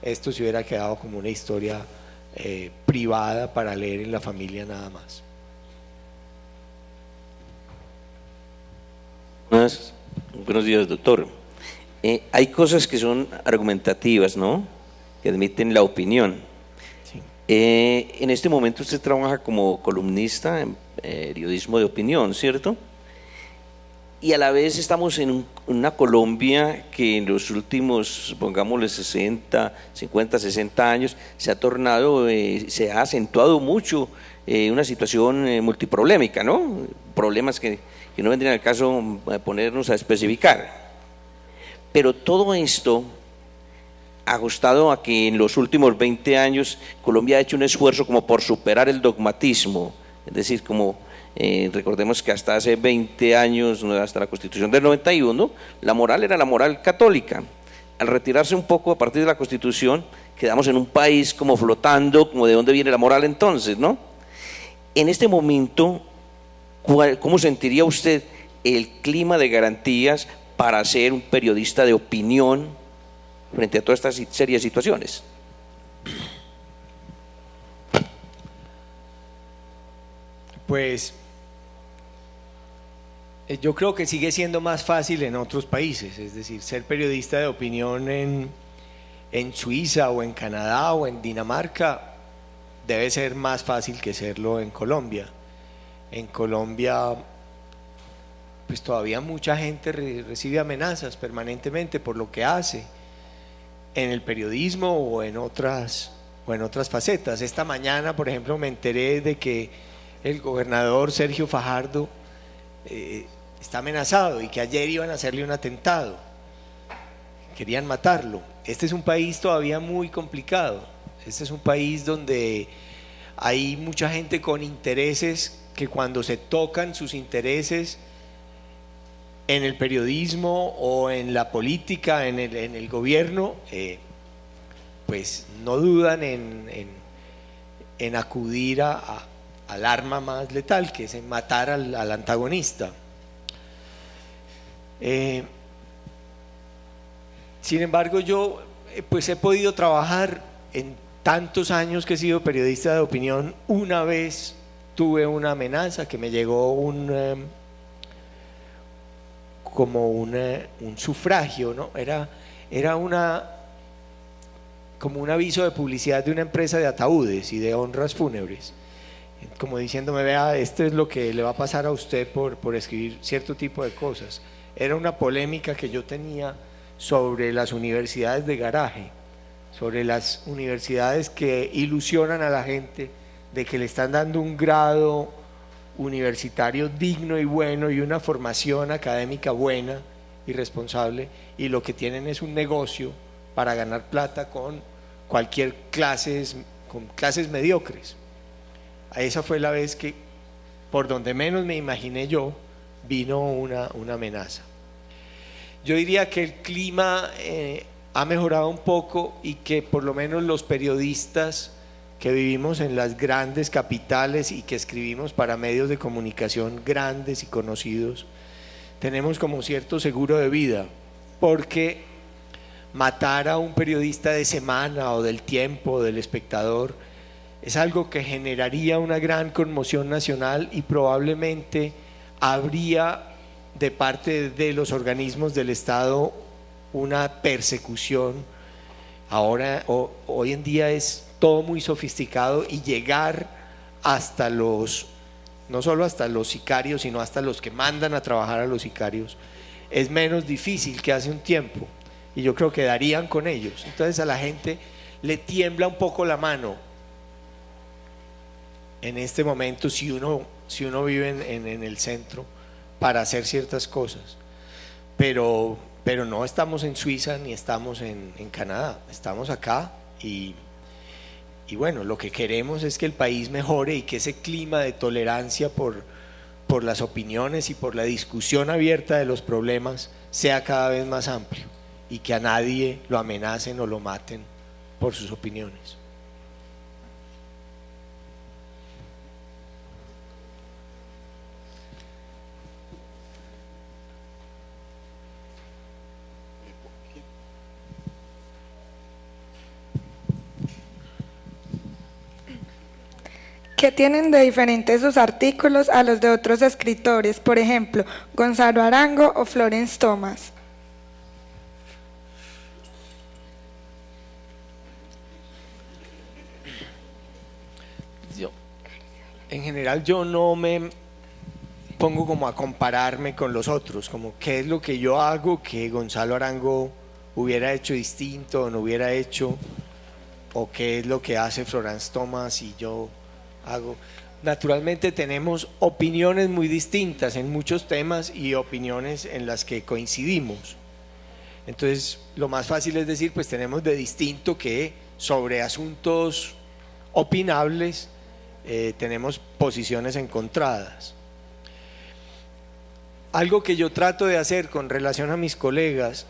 esto se hubiera quedado como una historia privada para leer en la familia nada más. Buenos días, doctor. Hay cosas que son argumentativas, ¿no?, que admiten la opinión. Sí. En este momento usted trabaja como columnista en periodismo de opinión, ¿cierto? Y a la vez estamos en una Colombia que en los últimos, pongámosle 50, 60 años, se ha tornado, se ha acentuado mucho una situación multiproblémica, ¿no? Problemas que no vendrían al caso ponernos a especificar. Pero todo esto, ajustado a que en los últimos 20 años Colombia ha hecho un esfuerzo como por superar el dogmatismo, es decir, como recordemos que hasta hace 20 años, hasta la Constitución del 91, la moral era la moral católica. Al retirarse un poco a partir de la Constitución, quedamos en un país como flotando, como de dónde viene la moral entonces, ¿no? En este momento, ¿cómo sentiría usted el clima de garantías para ser un periodista de opinión frente a todas estas serias situaciones? Pues yo creo que sigue siendo más fácil en otros países, es decir, ser periodista de opinión en Suiza o en Canadá o en Dinamarca debe ser más fácil que serlo en Colombia. En Colombia pues todavía mucha gente recibe amenazas permanentemente por lo que hace en el periodismo o en otras facetas. Esta mañana, por ejemplo, me enteré de que el gobernador Sergio Fajardo está amenazado y que ayer iban a hacerle un atentado, querían matarlo. Este es un país todavía muy complicado, este es un país donde hay mucha gente con intereses que cuando se tocan sus intereses en el periodismo o en la política, en el gobierno, pues no dudan en acudir al arma más letal, que es en matar al antagonista. Sin embargo, yo pues he podido trabajar en tantos años que he sido periodista de opinión. Una vez tuve una amenaza que me llegó como un sufragio, ¿no? Era como un aviso de publicidad de una empresa de ataúdes y de honras fúnebres, como diciéndome, vea, esto es lo que le va a pasar a usted por escribir cierto tipo de cosas. Era una polémica que yo tenía sobre las universidades de garaje, sobre las universidades que ilusionan a la gente de que le están dando un grado universitario digno y bueno y una formación académica buena y responsable, y lo que tienen es un negocio para ganar plata con clases mediocres. Esa fue la vez que, por donde menos me imaginé yo, vino una amenaza. Yo diría que el clima ha mejorado un poco y que por lo menos los periodistas que vivimos en las grandes capitales y que escribimos para medios de comunicación grandes y conocidos, tenemos como cierto seguro de vida, porque matar a un periodista de Semana o del Tiempo o del Espectador es algo que generaría una gran conmoción nacional y probablemente habría de parte de los organismos del Estado una persecución. Ahora, hoy en día es todo muy sofisticado y llegar hasta no solo hasta los sicarios, sino hasta los que mandan a trabajar a los sicarios, es menos difícil que hace un tiempo, y yo creo que darían con ellos. Entonces a la gente le tiembla un poco la mano en este momento si uno vive en el centro para hacer ciertas cosas, pero no estamos en Suiza ni estamos en Canadá, estamos acá y bueno, lo que queremos es que el país mejore y que ese clima de tolerancia por las opiniones y por la discusión abierta de los problemas sea cada vez más amplio y que a nadie lo amenacen o lo maten por sus opiniones. ¿Qué tienen de diferentes sus artículos a los de otros escritores, por ejemplo, Gonzalo Arango o Florence Thomas? En general yo no me pongo como a compararme con los otros, como qué es lo que yo hago que Gonzalo Arango hubiera hecho distinto o no hubiera hecho, o qué es lo que hace Florence Thomas y yo hago. Naturalmente tenemos opiniones muy distintas en muchos temas y opiniones en las que coincidimos. Entonces lo más fácil es decir, pues tenemos de distinto que sobre asuntos opinables tenemos posiciones encontradas. Algo que yo trato de hacer con relación a mis colegas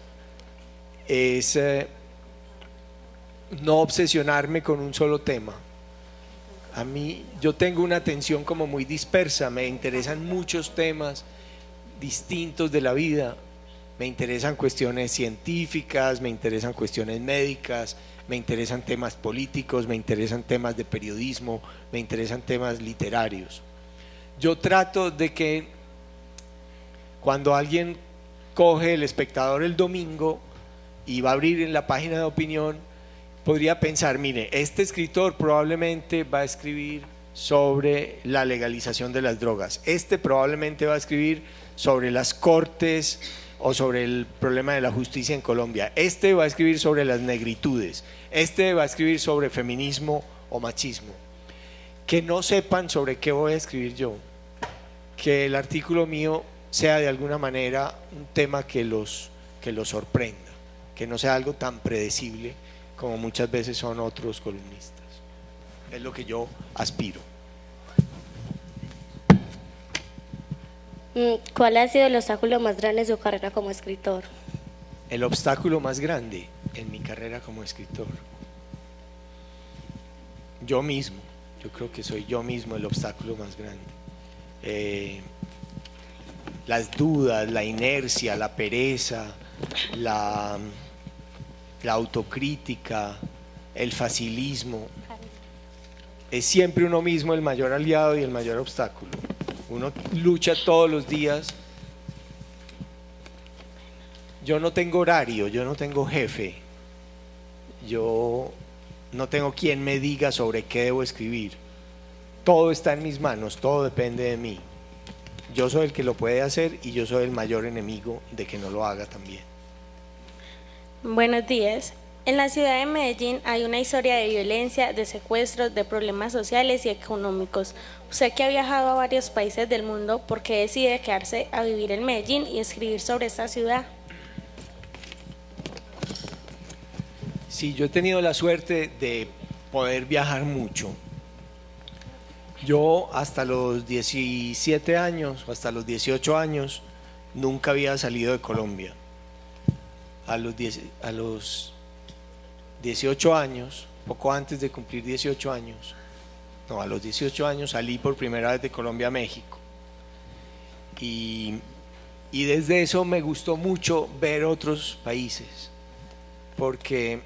es no obsesionarme con un solo tema. A mí, yo tengo una atención como muy dispersa, me interesan muchos temas distintos de la vida, me interesan cuestiones científicas, me interesan cuestiones médicas, me interesan temas políticos, me interesan temas de periodismo, me interesan temas literarios. Yo trato de que cuando alguien coge El Espectador el domingo y va a abrir en la página de opinión, podría pensar, mire, este escritor probablemente va a escribir sobre la legalización de las drogas, este probablemente va a escribir sobre las cortes o sobre el problema de la justicia en Colombia, este va a escribir sobre las negritudes, este va a escribir sobre feminismo o machismo. Que no sepan sobre qué voy a escribir yo, que el artículo mío sea de alguna manera un tema que los sorprenda, que no sea algo tan predecible como muchas veces son otros columnistas. Es lo que yo aspiro. ¿Cuál ha sido el obstáculo más grande en su carrera como escritor? El obstáculo más grande en mi carrera como escritor, yo mismo. Yo creo que soy yo mismo el obstáculo más grande. Las dudas, la inercia, la pereza, la autocrítica, el facilismo. Es siempre uno mismo el mayor aliado y el mayor obstáculo. Uno lucha todos los días. Yo no tengo horario, yo no tengo jefe, yo no tengo quien me diga sobre qué debo escribir. Todo está en mis manos, todo depende de mí. Yo soy el que lo puede hacer y yo soy el mayor enemigo de que no lo haga también. Buenos días. En la ciudad de Medellín hay una historia de violencia, de secuestros, de problemas sociales y económicos. Usted que ha viajado a varios países del mundo, ¿por qué decide quedarse a vivir en Medellín y escribir sobre esta ciudad? Sí, yo he tenido la suerte de poder viajar mucho. Yo hasta los 17 años o hasta los 18 años nunca había salido de Colombia. A los 18 años, poco antes de cumplir 18 años, no, a los 18 años salí por primera vez de Colombia a México. Y desde eso me gustó mucho ver otros países, porque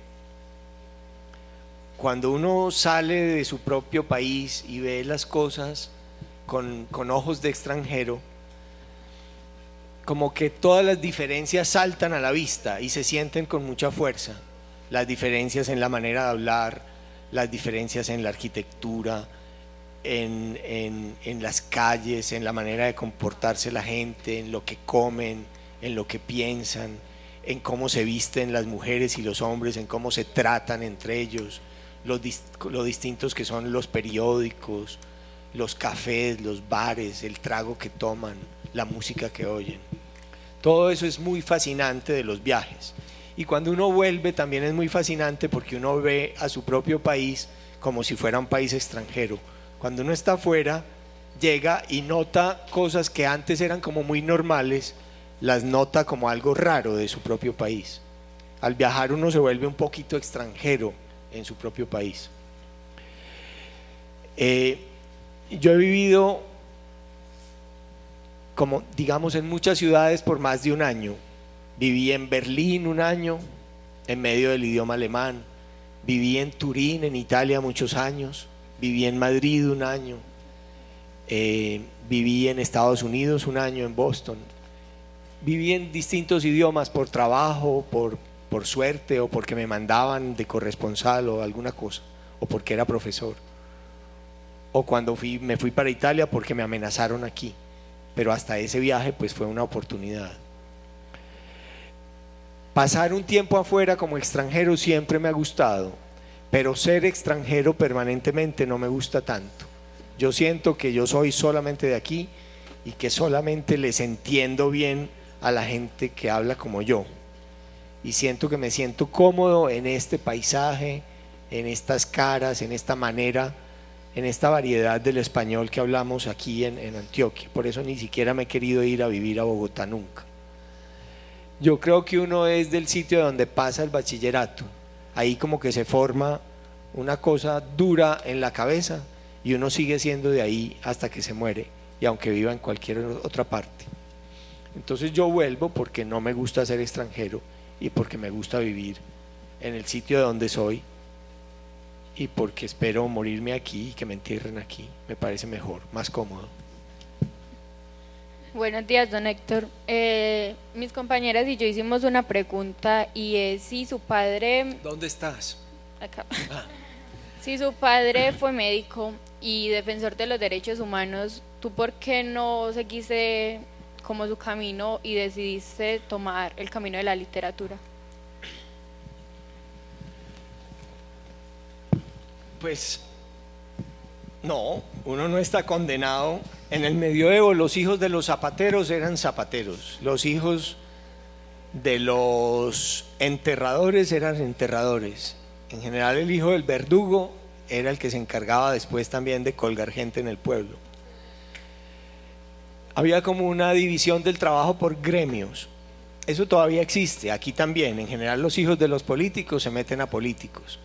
cuando uno sale de su propio país y ve las cosas con ojos de extranjero, como que todas las diferencias saltan a la vista y se sienten con mucha fuerza. Las diferencias en la manera de hablar, las diferencias en la arquitectura, en las calles, en la manera de comportarse la gente, en lo que comen, en lo que piensan, en cómo se visten las mujeres y los hombres, en cómo se tratan entre ellos, lo distintos que son los periódicos, los cafés, los bares, el trago que toman, la música que oyen. Todo eso es muy fascinante de los viajes. Y cuando uno vuelve también es muy fascinante porque uno ve a su propio país como si fuera un país extranjero. Cuando uno está afuera, llega y nota cosas que antes eran como muy normales, las nota como algo raro de su propio país. Al viajar uno se vuelve un poquito extranjero en su propio país. Yo he vivido, como digamos, en muchas ciudades por más de un año. Viví en Berlín un año, en medio del idioma alemán. Viví en Turín, en Italia, muchos años. Viví en Madrid un año. Viví en Estados Unidos un año, en Boston. Viví en distintos idiomas por trabajo, por suerte, o porque me mandaban de corresponsal o alguna cosa, o porque era profesor, o cuando me fui para Italia porque me amenazaron aquí. Pero hasta ese viaje pues fue una oportunidad. Pasar un tiempo afuera como extranjero siempre me ha gustado, pero ser extranjero permanentemente no me gusta tanto. Yo siento que yo soy solamente de aquí y que solamente les entiendo bien a la gente que habla como yo. Y siento que me siento cómodo en este paisaje, en estas caras, en esta manera, en esta variedad del español que hablamos aquí en Antioquia. Por eso ni siquiera me he querido ir a vivir a Bogotá nunca. Yo creo que uno es del sitio donde pasa el bachillerato. Ahí como que se forma una cosa dura en la cabeza y uno sigue siendo de ahí hasta que se muere, y aunque viva en cualquier otra parte. Entonces yo vuelvo porque no me gusta ser extranjero y porque me gusta vivir en el sitio de donde soy, y porque espero morirme aquí y que me entierren aquí. Me parece mejor, más cómodo. Buenos días, don Héctor. Mis compañeras y yo hicimos una pregunta, y es si su padre... ¿Dónde estás? Acá. Si su padre fue médico y defensor de los derechos humanos, ¿tú por qué no seguiste como su camino y decidiste tomar el camino de la literatura? Pues no, uno no está condenado. En el medioevo los hijos de los zapateros eran zapateros, los hijos de los enterradores eran enterradores. En general el hijo del verdugo era el que se encargaba después también de colgar gente en el pueblo. Había como una división del trabajo por gremios. Eso todavía existe, aquí también. En general los hijos de los políticos se meten a políticos.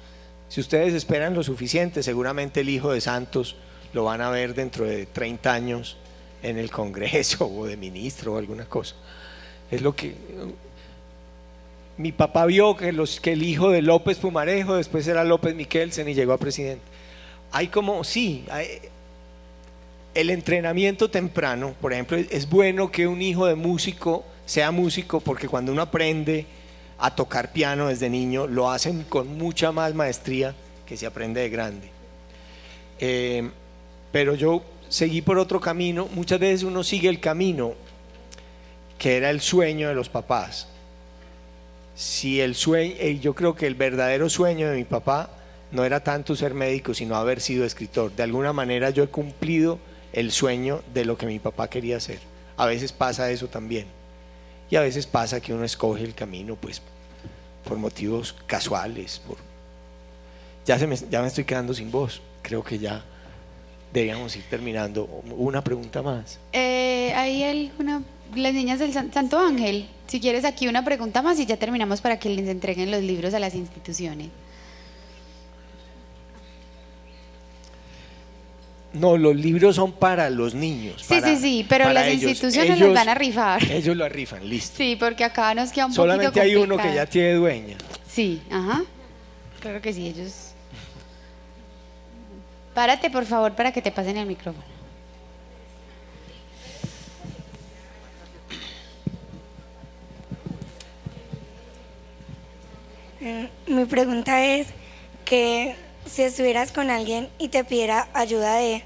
Si ustedes esperan lo suficiente, seguramente el hijo de Santos lo van a ver dentro de 30 años en el Congreso o de ministro o alguna cosa. Es lo que... mi papá vio que el hijo de López Pumarejo después era López Miquelsen y llegó a presidente. Hay como, sí, el entrenamiento temprano, por ejemplo, es bueno que un hijo de músico sea músico, porque cuando uno aprende a tocar piano desde niño, lo hacen con mucha más maestría que se aprende de grande. Pero yo seguí por otro camino. Muchas veces uno sigue el camino que era el sueño de los papás. Si el sueño, yo creo que el verdadero sueño de mi papá no era tanto ser médico, sino haber sido escritor. De alguna manera yo he cumplido el sueño de lo que mi papá quería hacer. A veces pasa eso también. Y a veces pasa que uno escoge el camino pues por motivos casuales. Ya me estoy quedando sin voz. Creo que ya debíamos ir terminando. Una pregunta más. ¿Hay alguna? Las niñas del Santo Ángel, si quieres aquí una pregunta más y ya terminamos para que les entreguen los libros a las instituciones. No, los libros son para los niños. Sí, pero las instituciones los van a rifar. Ellos lo rifan, listo. Sí, porque acá nos queda un solamente poquito complicado. Hay uno que ya tiene dueña. Sí, ajá. Claro que sí, ellos. Párate, por favor, para que te pasen el micrófono. Mi pregunta es que si estuvieras con alguien y te pidiera ayuda de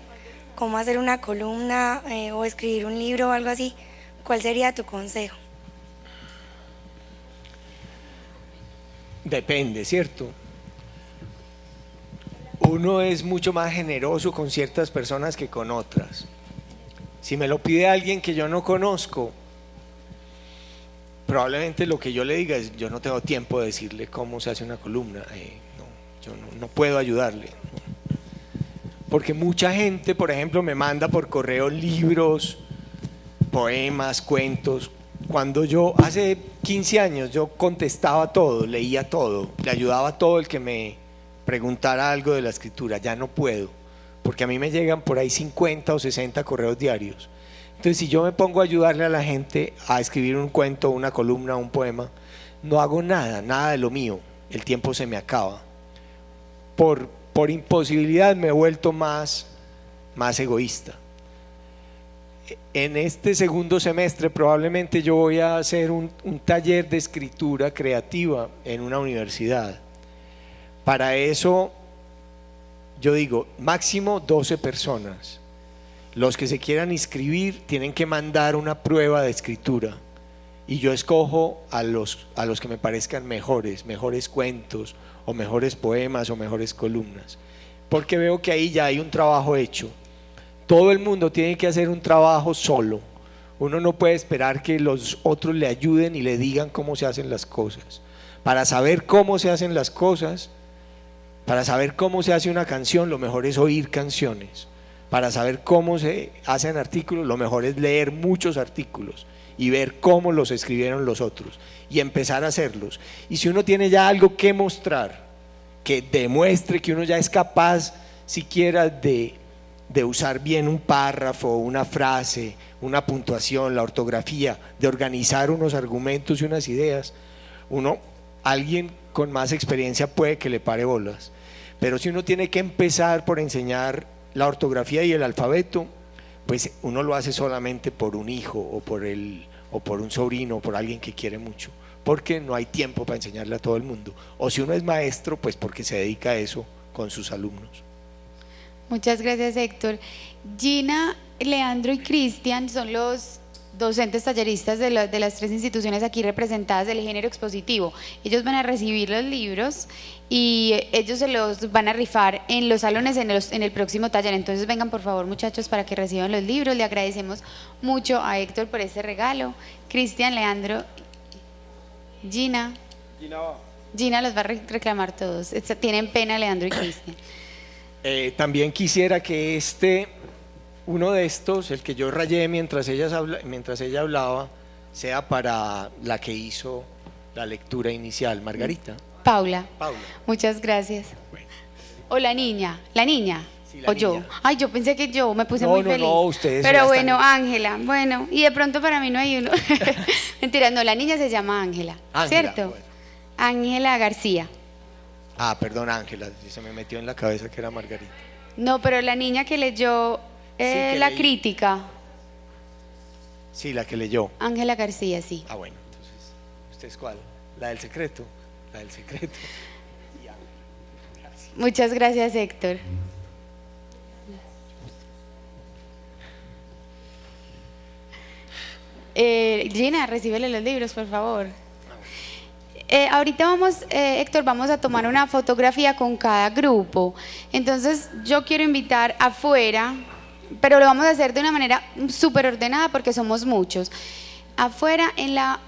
cómo hacer una columna o escribir un libro o algo así, ¿cuál sería tu consejo? Depende, ¿cierto? Uno es mucho más generoso con ciertas personas que con otras. Si me lo pide alguien que yo no conozco, probablemente lo que yo le diga es: yo no tengo tiempo de decirle cómo se hace una columna, yo no puedo ayudarle. Porque mucha gente, por ejemplo, me manda por correo libros, poemas, cuentos. Cuando yo, hace 15 años, yo contestaba todo, leía todo, le ayudaba a todo el que me preguntara algo de la escritura. Ya no puedo, porque a mí me llegan por ahí 50 o 60 correos diarios. Entonces, si yo me pongo a ayudarle a la gente a escribir un cuento, una columna, un poema, no hago nada de lo mío, el tiempo se me acaba. Por imposibilidad me he vuelto más egoísta. En este segundo semestre probablemente yo voy a hacer un taller de escritura creativa en una universidad. Para eso, yo digo, máximo 12 personas. Los que se quieran inscribir tienen que mandar una prueba de escritura y yo escojo a los que me parezcan mejores cuentos o mejores poemas o mejores columnas, porque veo que ahí ya hay un trabajo hecho. Todo el mundo tiene que hacer un trabajo solo. Uno no puede esperar que los otros le ayuden y le digan cómo se hacen las cosas. Para saber cómo se hacen las cosas, para saber cómo se hace una canción, lo mejor es oír canciones. Para saber cómo se hacen artículos, lo mejor es leer muchos artículos y ver cómo los escribieron los otros y empezar a hacerlos. Y si uno tiene ya algo que mostrar, que demuestre que uno ya es capaz siquiera de usar bien un párrafo, una frase, una puntuación, la ortografía, de organizar unos argumentos y unas ideas, alguien con más experiencia puede que le pare bolas. Pero si uno tiene que empezar por enseñar la ortografía y el alfabeto, pues uno lo hace solamente por un hijo o por un sobrino o por alguien que quiere mucho, porque no hay tiempo para enseñarle a todo el mundo. O si uno es maestro, pues porque se dedica a eso con sus alumnos. Muchas gracias, Héctor. Gina, Leandro y Cristian son los docentes talleristas de las tres instituciones aquí representadas del género expositivo. Ellos van a recibir los libros y ellos se los van a rifar en los salones en el próximo taller. Entonces vengan por favor, muchachos, para que reciban los libros. Le agradecemos mucho a Héctor por este regalo. Cristian, Leandro, Gina los va a reclamar todos. Tienen pena Leandro y Cristian. También quisiera que uno de estos, el que yo rayé mientras ella hablaba, sea para la que hizo la lectura inicial, Margarita. Paula. Muchas gracias. Bueno. O la niña. Sí, o niña. Yo. Ay, yo pensé que yo me puse muy feliz. No, ustedes. Pero bueno, Ángela. Bueno, y de pronto para mí no hay uno. Mentira, no, la niña se llama Ángela, ¿cierto? Bueno. Ángela García. Ah, perdón, Ángela, se me metió en la cabeza que era Margarita. No, pero la niña que leyó la crítica. Sí, la que leyó. Ángela García, sí. Ah, bueno, entonces, ¿usted es cuál? La del secreto. La del secreto. Muchas gracias, Héctor. Gina, recíbele los libros, por favor. Ahorita Héctor, vamos a tomar una fotografía con cada grupo. Entonces yo quiero invitar afuera, pero lo vamos a hacer de una manera súper ordenada porque somos muchos. Afuera en la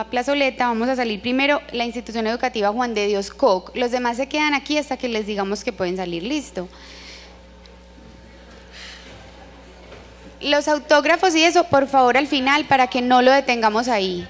plazoleta vamos a salir primero la institución educativa Juan de Dios Koch. Los demás se quedan aquí hasta que les digamos que pueden salir. Listo. Los autógrafos y eso, por favor, al final, para que no lo detengamos ahí.